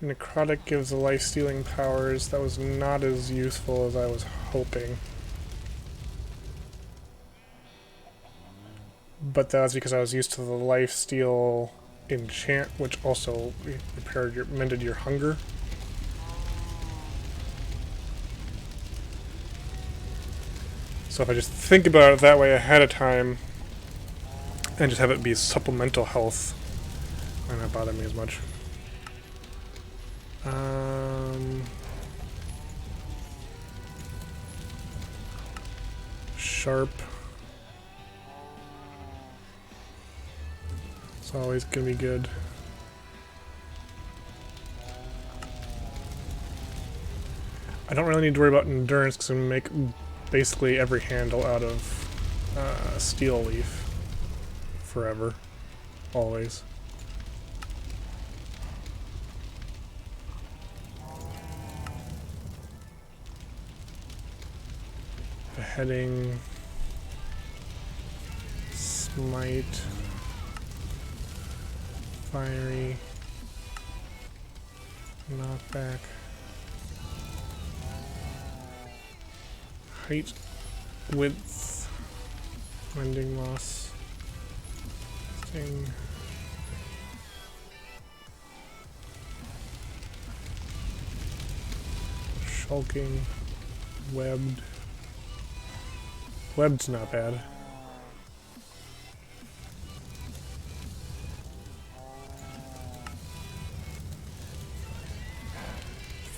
Necrotic gives the life-stealing powers. That was not as useful as I was hoping. But that's because I was used to the life-steal enchant, which also mended your hunger. So if I just think about it that way ahead of time, and just have it be supplemental health, it might not bother me as much. Sharp. It's always gonna be good. I don't really need to worry about endurance because I'm gonna make basically every handle out of steel leaf forever, always. Beheading, smite, fiery, knockback. Height, width, mending moss, sting, shulking, webbed. Webbed's not bad.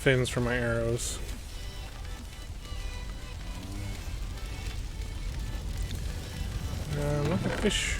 fins for my arrows. Look at fish.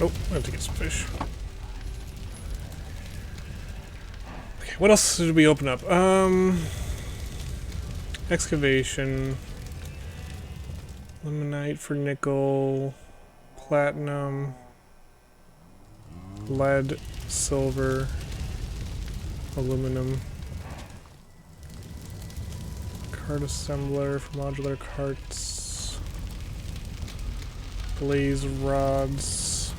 Oh, I have to get some fish. Okay, what else did we open up? Excavation. Limonite for nickel. Platinum. Lead. Silver. Aluminum. Cart assembler for modular carts. Blaze rods.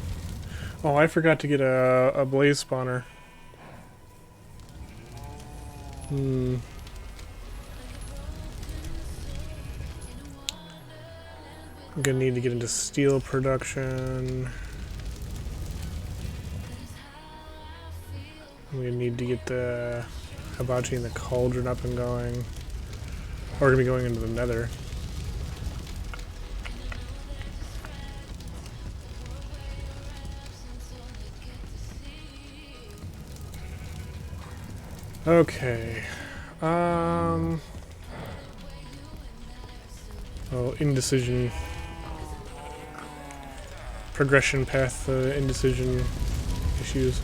Oh, I forgot to get a blaze spawner. I'm gonna need to get into steel production. I'm gonna need to get the hibachi and the cauldron up and going. Or we're gonna be going into the nether. Okay. Oh, indecision. Progression path, indecision issues.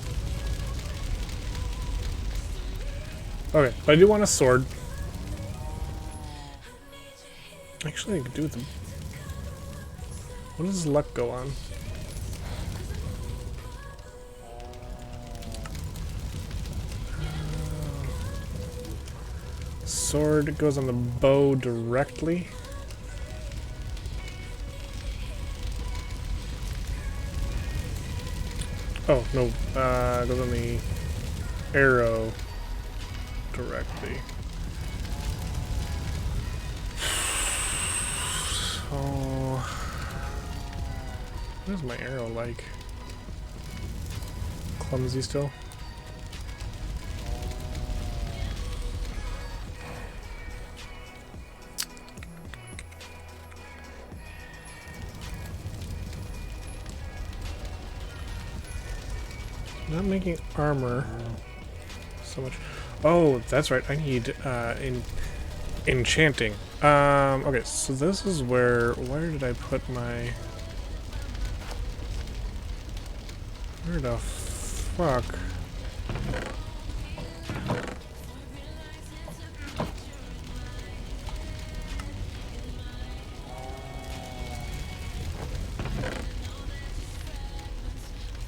Okay, but I do want a sword. Actually, I could do with them. What does luck go on? Sword goes on the bow directly. Oh, no, it goes on the arrow directly. So, what is my arrow like? Clumsy still? Not making armor so much. Oh, that's right. I need enchanting. Okay, so this is where did I put my... Where the fuck?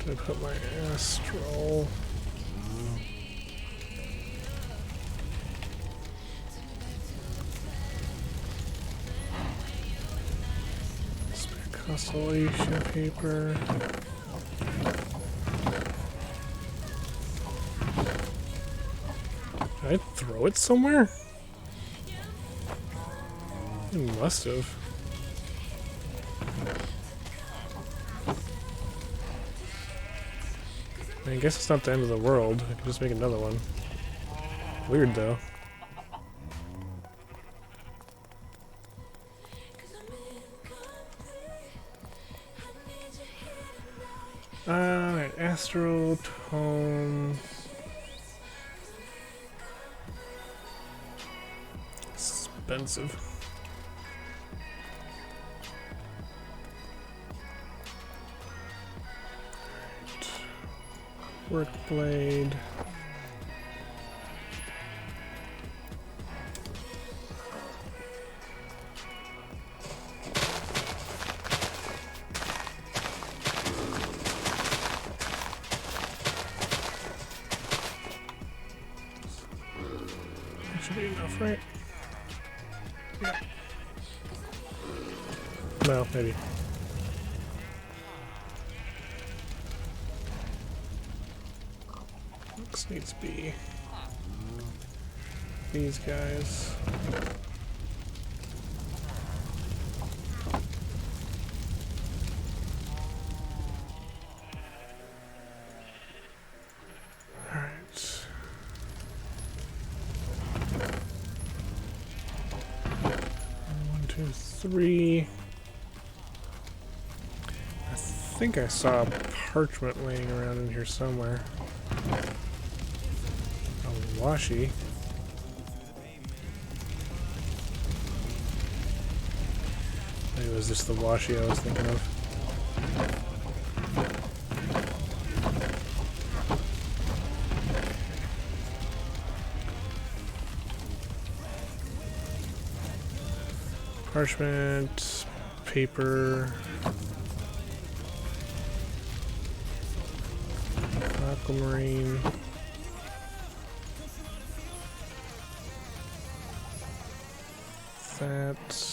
Did I put my astral? Constellation paper. Did I throw it somewhere? I must have. I guess it's not the end of the world. I can just make another one. Weird though. Alright, astral tone. Expensive. Work blade. That should be enough, right? Yeah. Well, maybe. This needs to be these guys. 3. I think I saw parchment laying around in here somewhere. A washi. Maybe was this the washi I was thinking of? Parchment, paper, aquamarine, that.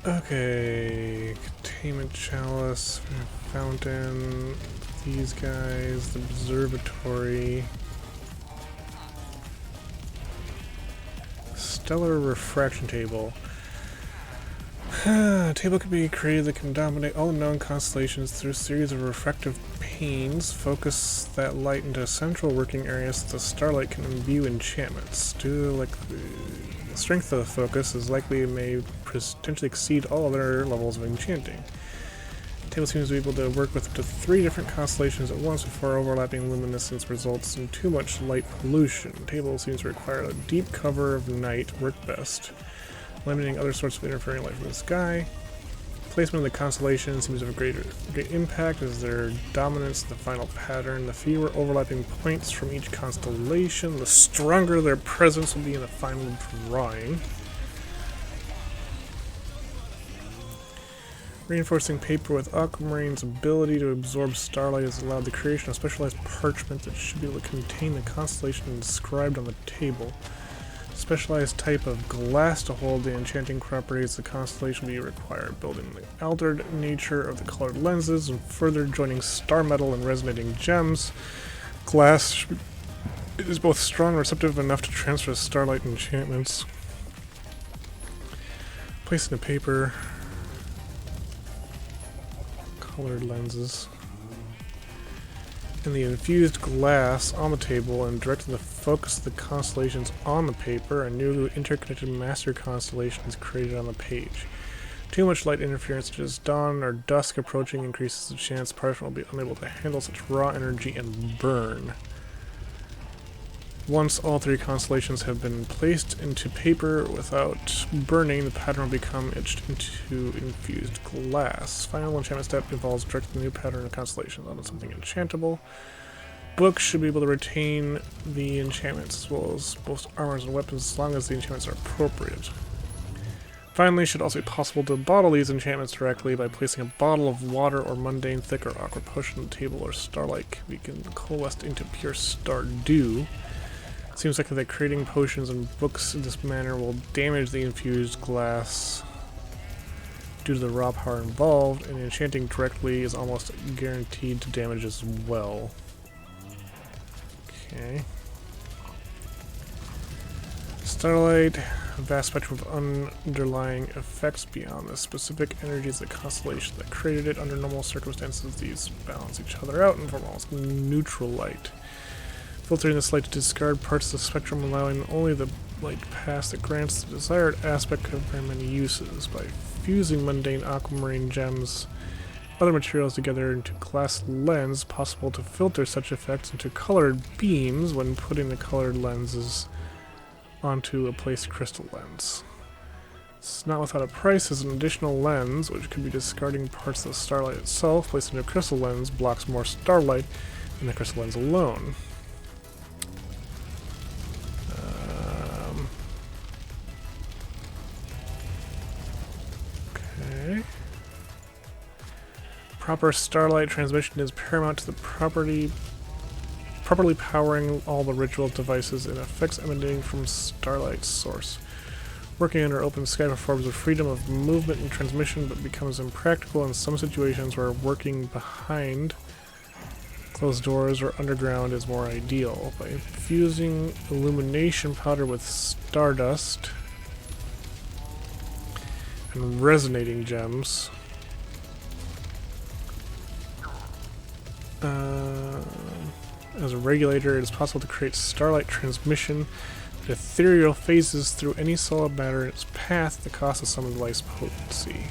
Okay, containment chalice, fountain, these guys, the observatory, stellar refraction table. A table can be created that can dominate all known constellations through a series of refractive panes. Focus that light into a central working area so the starlight can imbue enchantments. The strength of the focus is likely it may potentially exceed all other levels of enchanting. The table seems to be able to work with up to 3 different constellations at once before overlapping luminescence results in too much light pollution. The table seems to require a deep cover of night work best, limiting other sorts of interfering light from the sky. Placement of the constellation seems to have a great impact as their dominance in the final pattern. The fewer overlapping points from each constellation, the stronger their presence will be in the final drawing. Reinforcing paper with aquamarine's ability to absorb starlight has allowed the creation of specialized parchment that should be able to contain the constellation described on the table. Specialized type of glass to hold the enchanting properties of the constellation will be required, building the altered nature of the colored lenses and further joining star metal and resonating gems. Glass is both strong and receptive enough to transfer starlight enchantments. Placing the paper, colored lenses, and the infused glass on the table and directing the focus of the constellations on the paper, a new interconnected master constellation is created on the page. Too much light interference such as dawn or dusk approaching increases the chance parchment will be unable to handle such raw energy and burn. Once all 3 constellations have been placed into paper without burning, the pattern will become etched into infused glass. Final enchantment step involves directing the new pattern of constellations onto something enchantable. Books should be able to retain the enchantments as well as both armors and weapons as long as the enchantments are appropriate. Finally, it should also be possible to bottle these enchantments directly by placing a bottle of water or mundane, thick, or aqua potion on the table, or starlight we can coalesce into pure star dew. It seems likely that creating potions and books in this manner will damage the infused glass due to the raw power involved, and enchanting directly is almost guaranteed to damage as well. Okay. Starlight, a vast spectrum of underlying effects beyond the specific energies of the constellation that created it. Under normal circumstances, these balance each other out and form almost neutral light. Filtering this light to discard parts of the spectrum, allowing only the light pass that grants the desired aspect could have very many uses. By fusing mundane aquamarine gems, other materials together into glass lens, possible to filter such effects into colored beams when putting the colored lenses onto a placed crystal lens. It's not without a price, as an additional lens, which could be discarding parts of the starlight itself, placed into a crystal lens blocks more starlight than the crystal lens alone. Okay. Proper starlight transmission is paramount to the properly powering all the ritual devices and effects emanating from starlight's source. Working under open sky performs the freedom of movement and transmission, but becomes impractical in some situations where working behind closed doors or underground is more ideal. By infusing illumination powder with stardust and resonating gems, regulator, it is possible to create starlight transmission that ethereal phases through any solid matter in its path at the cost of some device potency.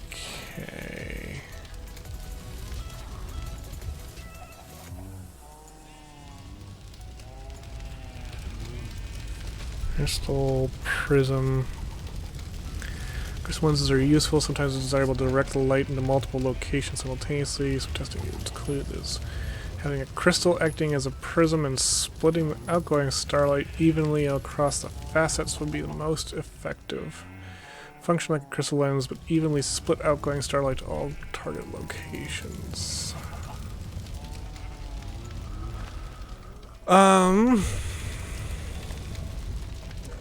Okay. Crystal prism. Crystal lenses are useful. Sometimes it's desirable to direct the light into multiple locations simultaneously. So testing includes having a crystal acting as a prism and splitting the outgoing starlight evenly across the facets would be the most effective. Function like a crystal lens, but evenly split outgoing starlight to all target locations.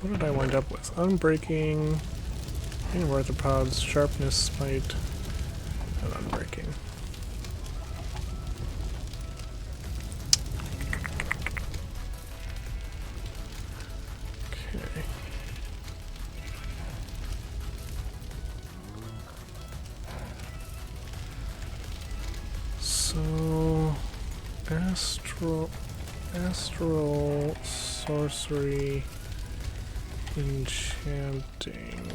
What did I wind up with? Unbreaking, arthropods, sharpness, smite, and unbreaking. Okay. So, astral sorcery. Enchanting.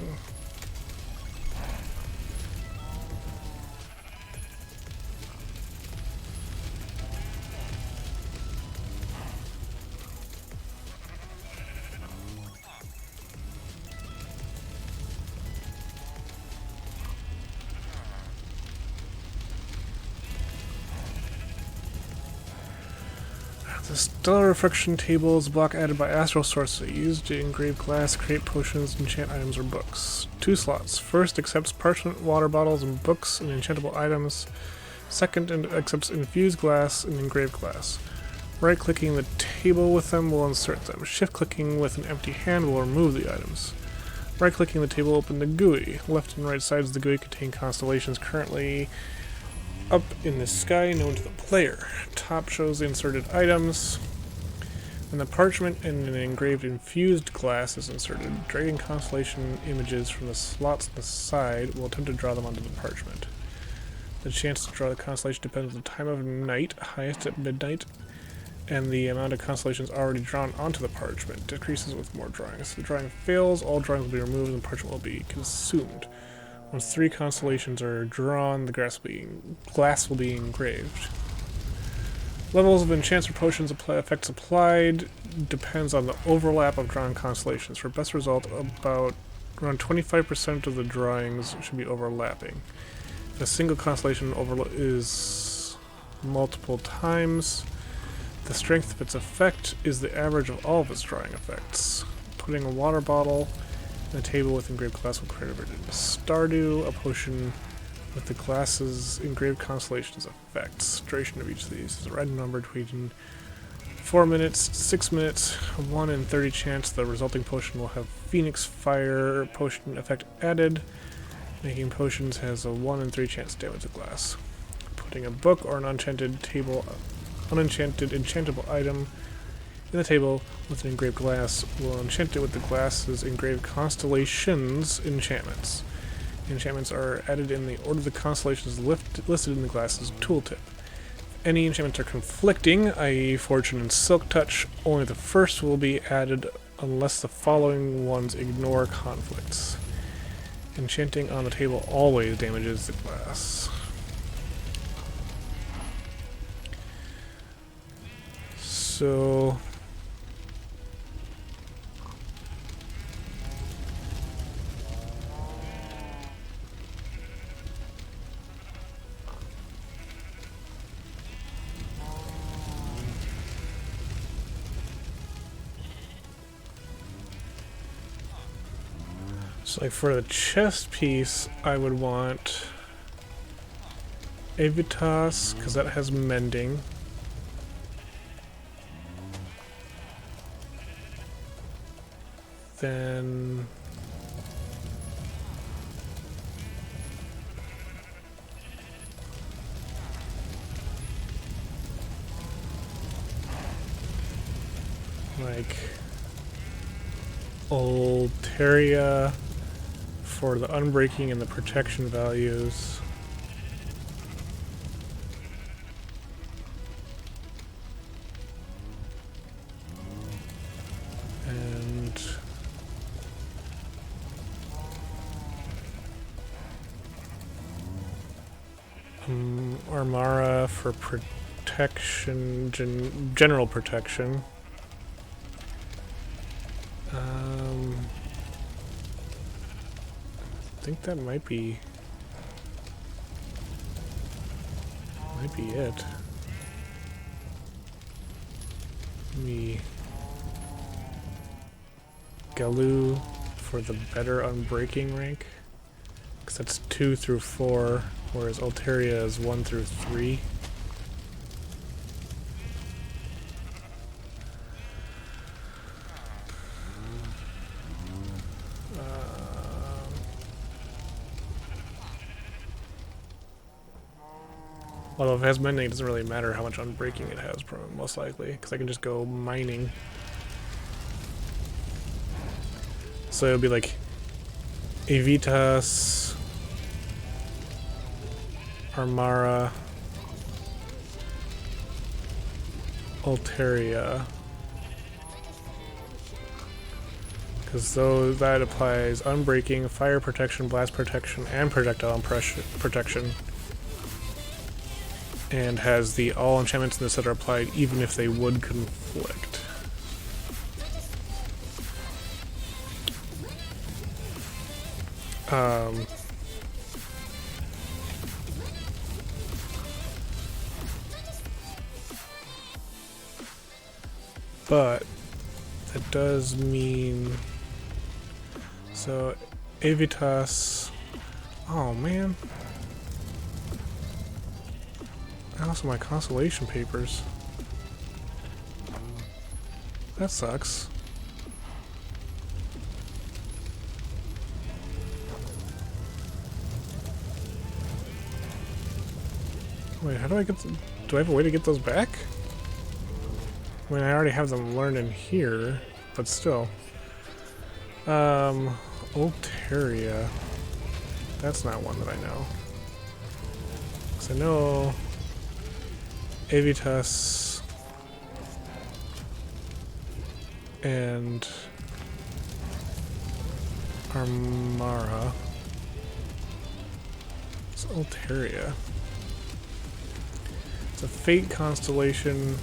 The stellar refraction table is a block added by astral sorcery, used to engrave glass, create potions, enchant items, or books. 2 slots. First accepts parchment, water bottles, and books and enchantable items. Second accepts infused glass and engraved glass. Right-clicking the table with them will insert them. Shift-clicking with an empty hand will remove the items. Right-clicking the table will open the GUI. Left and right sides of the GUI contain constellations currently up in the sky known to the player. Top shows the inserted items. When the parchment and an engraved infused glass is inserted, dragging constellation images from the slots on the side will attempt to draw them onto the parchment. The chance to draw the constellation depends on the time of night, highest at midnight, and the amount of constellations already drawn onto the parchment. Decreases with more drawings. If the drawing fails, all drawings will be removed and the parchment will be consumed. Once 3 constellations are drawn, the glass will be engraved. Levels of enchants or potions effects applied depends on the overlap of drawn constellations. For best result, about around 25% of the drawings should be overlapping. If a single constellation is multiple times, the strength of its effect is the average of all of its drawing effects. Putting a water bottle the table with engraved glass will create a Stardew, a potion with the glass's engraved constellations effects. Duration of each of these is a random number between 4 minutes, 6 minutes, 1 in 30 chance the resulting potion will have Phoenix Fire potion effect added. Making potions has a 1 in 3 chance to damage the glass. Putting a book or an enchantable item in the table with an engraved glass will enchant it with the glass's engraved constellations enchantments. Enchantments are added in the order the constellations listed in the glass's tooltip. If any enchantments are conflicting, i.e. Fortune and Silk Touch, only the first will be added unless the following ones ignore conflicts. Enchanting on the table always damages the glass. So like for the chest piece, I would want Avitas, because that has mending. Then like Altaria for the unbreaking and the protection values. Armara for protection, general protection. I think that might be it. Galu for the better unbreaking rank, because that's 2 through 4, whereas Altaria is 1 through 3. Although if it has mending, it doesn't really matter how much unbreaking it has, most likely, because I can just go mining. So it'll be like Evitas, Armara, Altaria. Because that applies unbreaking, fire protection, blast protection, and projectile protection. And has the all enchantments in this set are applied even if they would conflict. But that does mean, so Evitas, oh man. Also my constellation papers. That sucks. Wait, how do I get them? Do I have a way to get those back? I mean, I already have them learned in here, but still. Altaria. That's not one that I know. Because I know Evitas and Armara. It's Altaria. It's a fate constellation.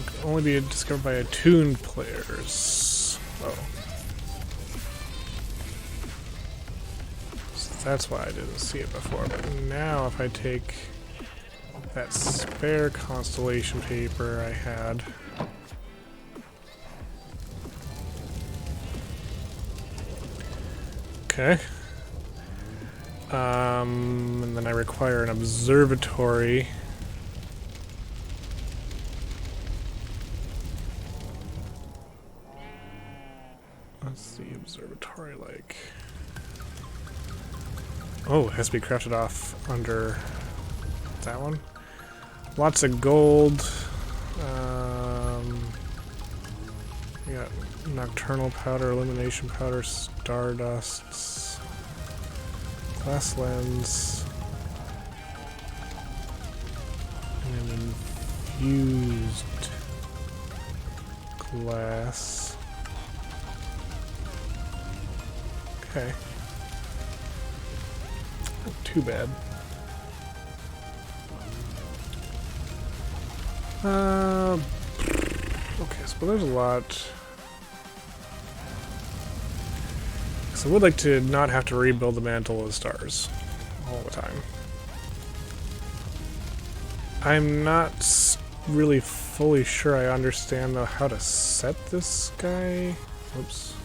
Can only be discovered by attuned players. Oh. So that's why I didn't see it before. But now if I take that spare constellation paper I had, okay. And then I require an observatory. What's the observatory like? Oh, it has to be crafted off under that one. Lots of gold. We got nocturnal powder, illumination powder, stardusts, glass lens, and an infused glass. Okay. Not too bad. Okay, so there's a lot. So I would like to not have to rebuild the Mantle of the Stars all the time. I'm not really fully sure I understand though how to set this guy. Oops.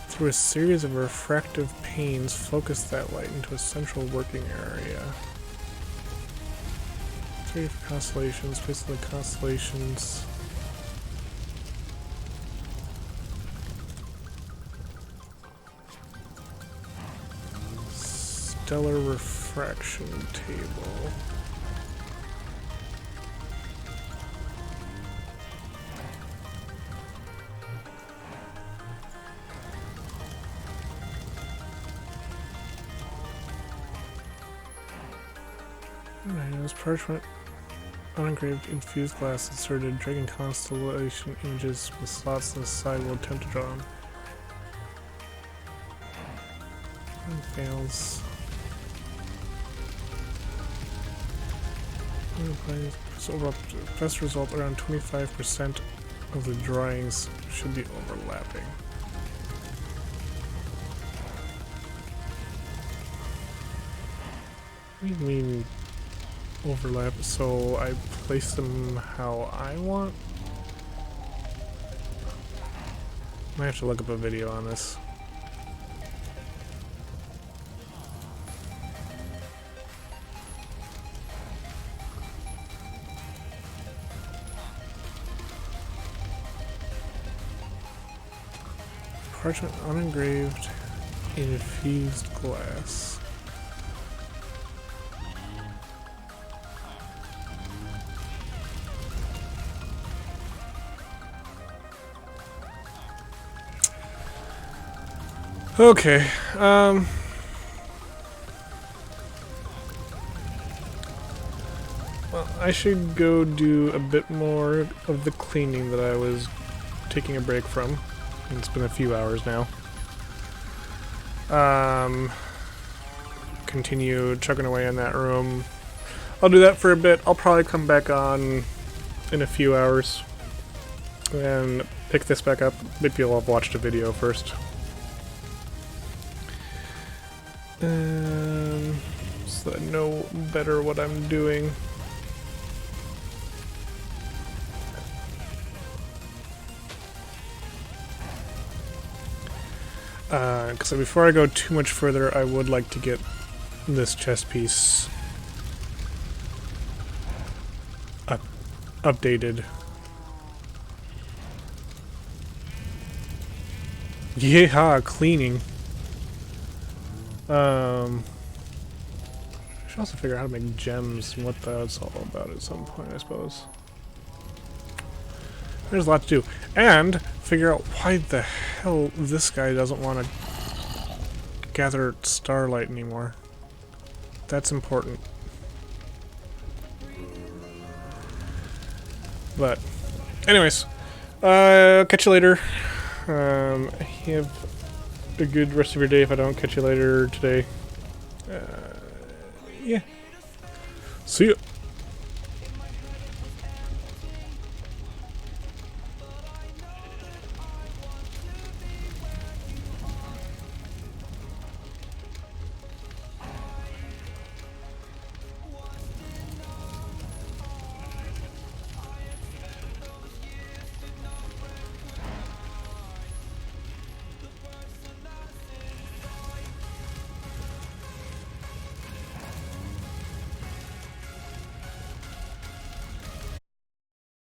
Through a series of refractive panes, focus that light into a central working area. 3 for constellations, place in the constellations. Stellar refraction table. Items, parchment, unengraved infused glass inserted, dragon constellation images with slots on the side will attempt to draw them. And fails. So best result around 25% of the drawings should be overlapping. What do you mean overlap? So I place them how I want? I have to look up a video on this. Parchment unengraved infused glass. Okay, well, I should go do a bit more of the cleaning that I was taking a break from. It's been a few hours now. Continue chugging away in that room. I'll do that for a bit. I'll probably come back on in a few hours and pick this back up. Maybe I'll have watched a video first. So that I know better what I'm doing. So before I go too much further, I would like to get this chess piece updated. Yeehaw, cleaning. I should also figure out how to make gems and what that's all about at some point, I suppose. There's a lot to do. And figure out why the hell this guy doesn't want to gather starlight anymore. That's important. But, anyways, catch you later. Have a good rest of your day if I don't catch you later today. Yeah. See ya.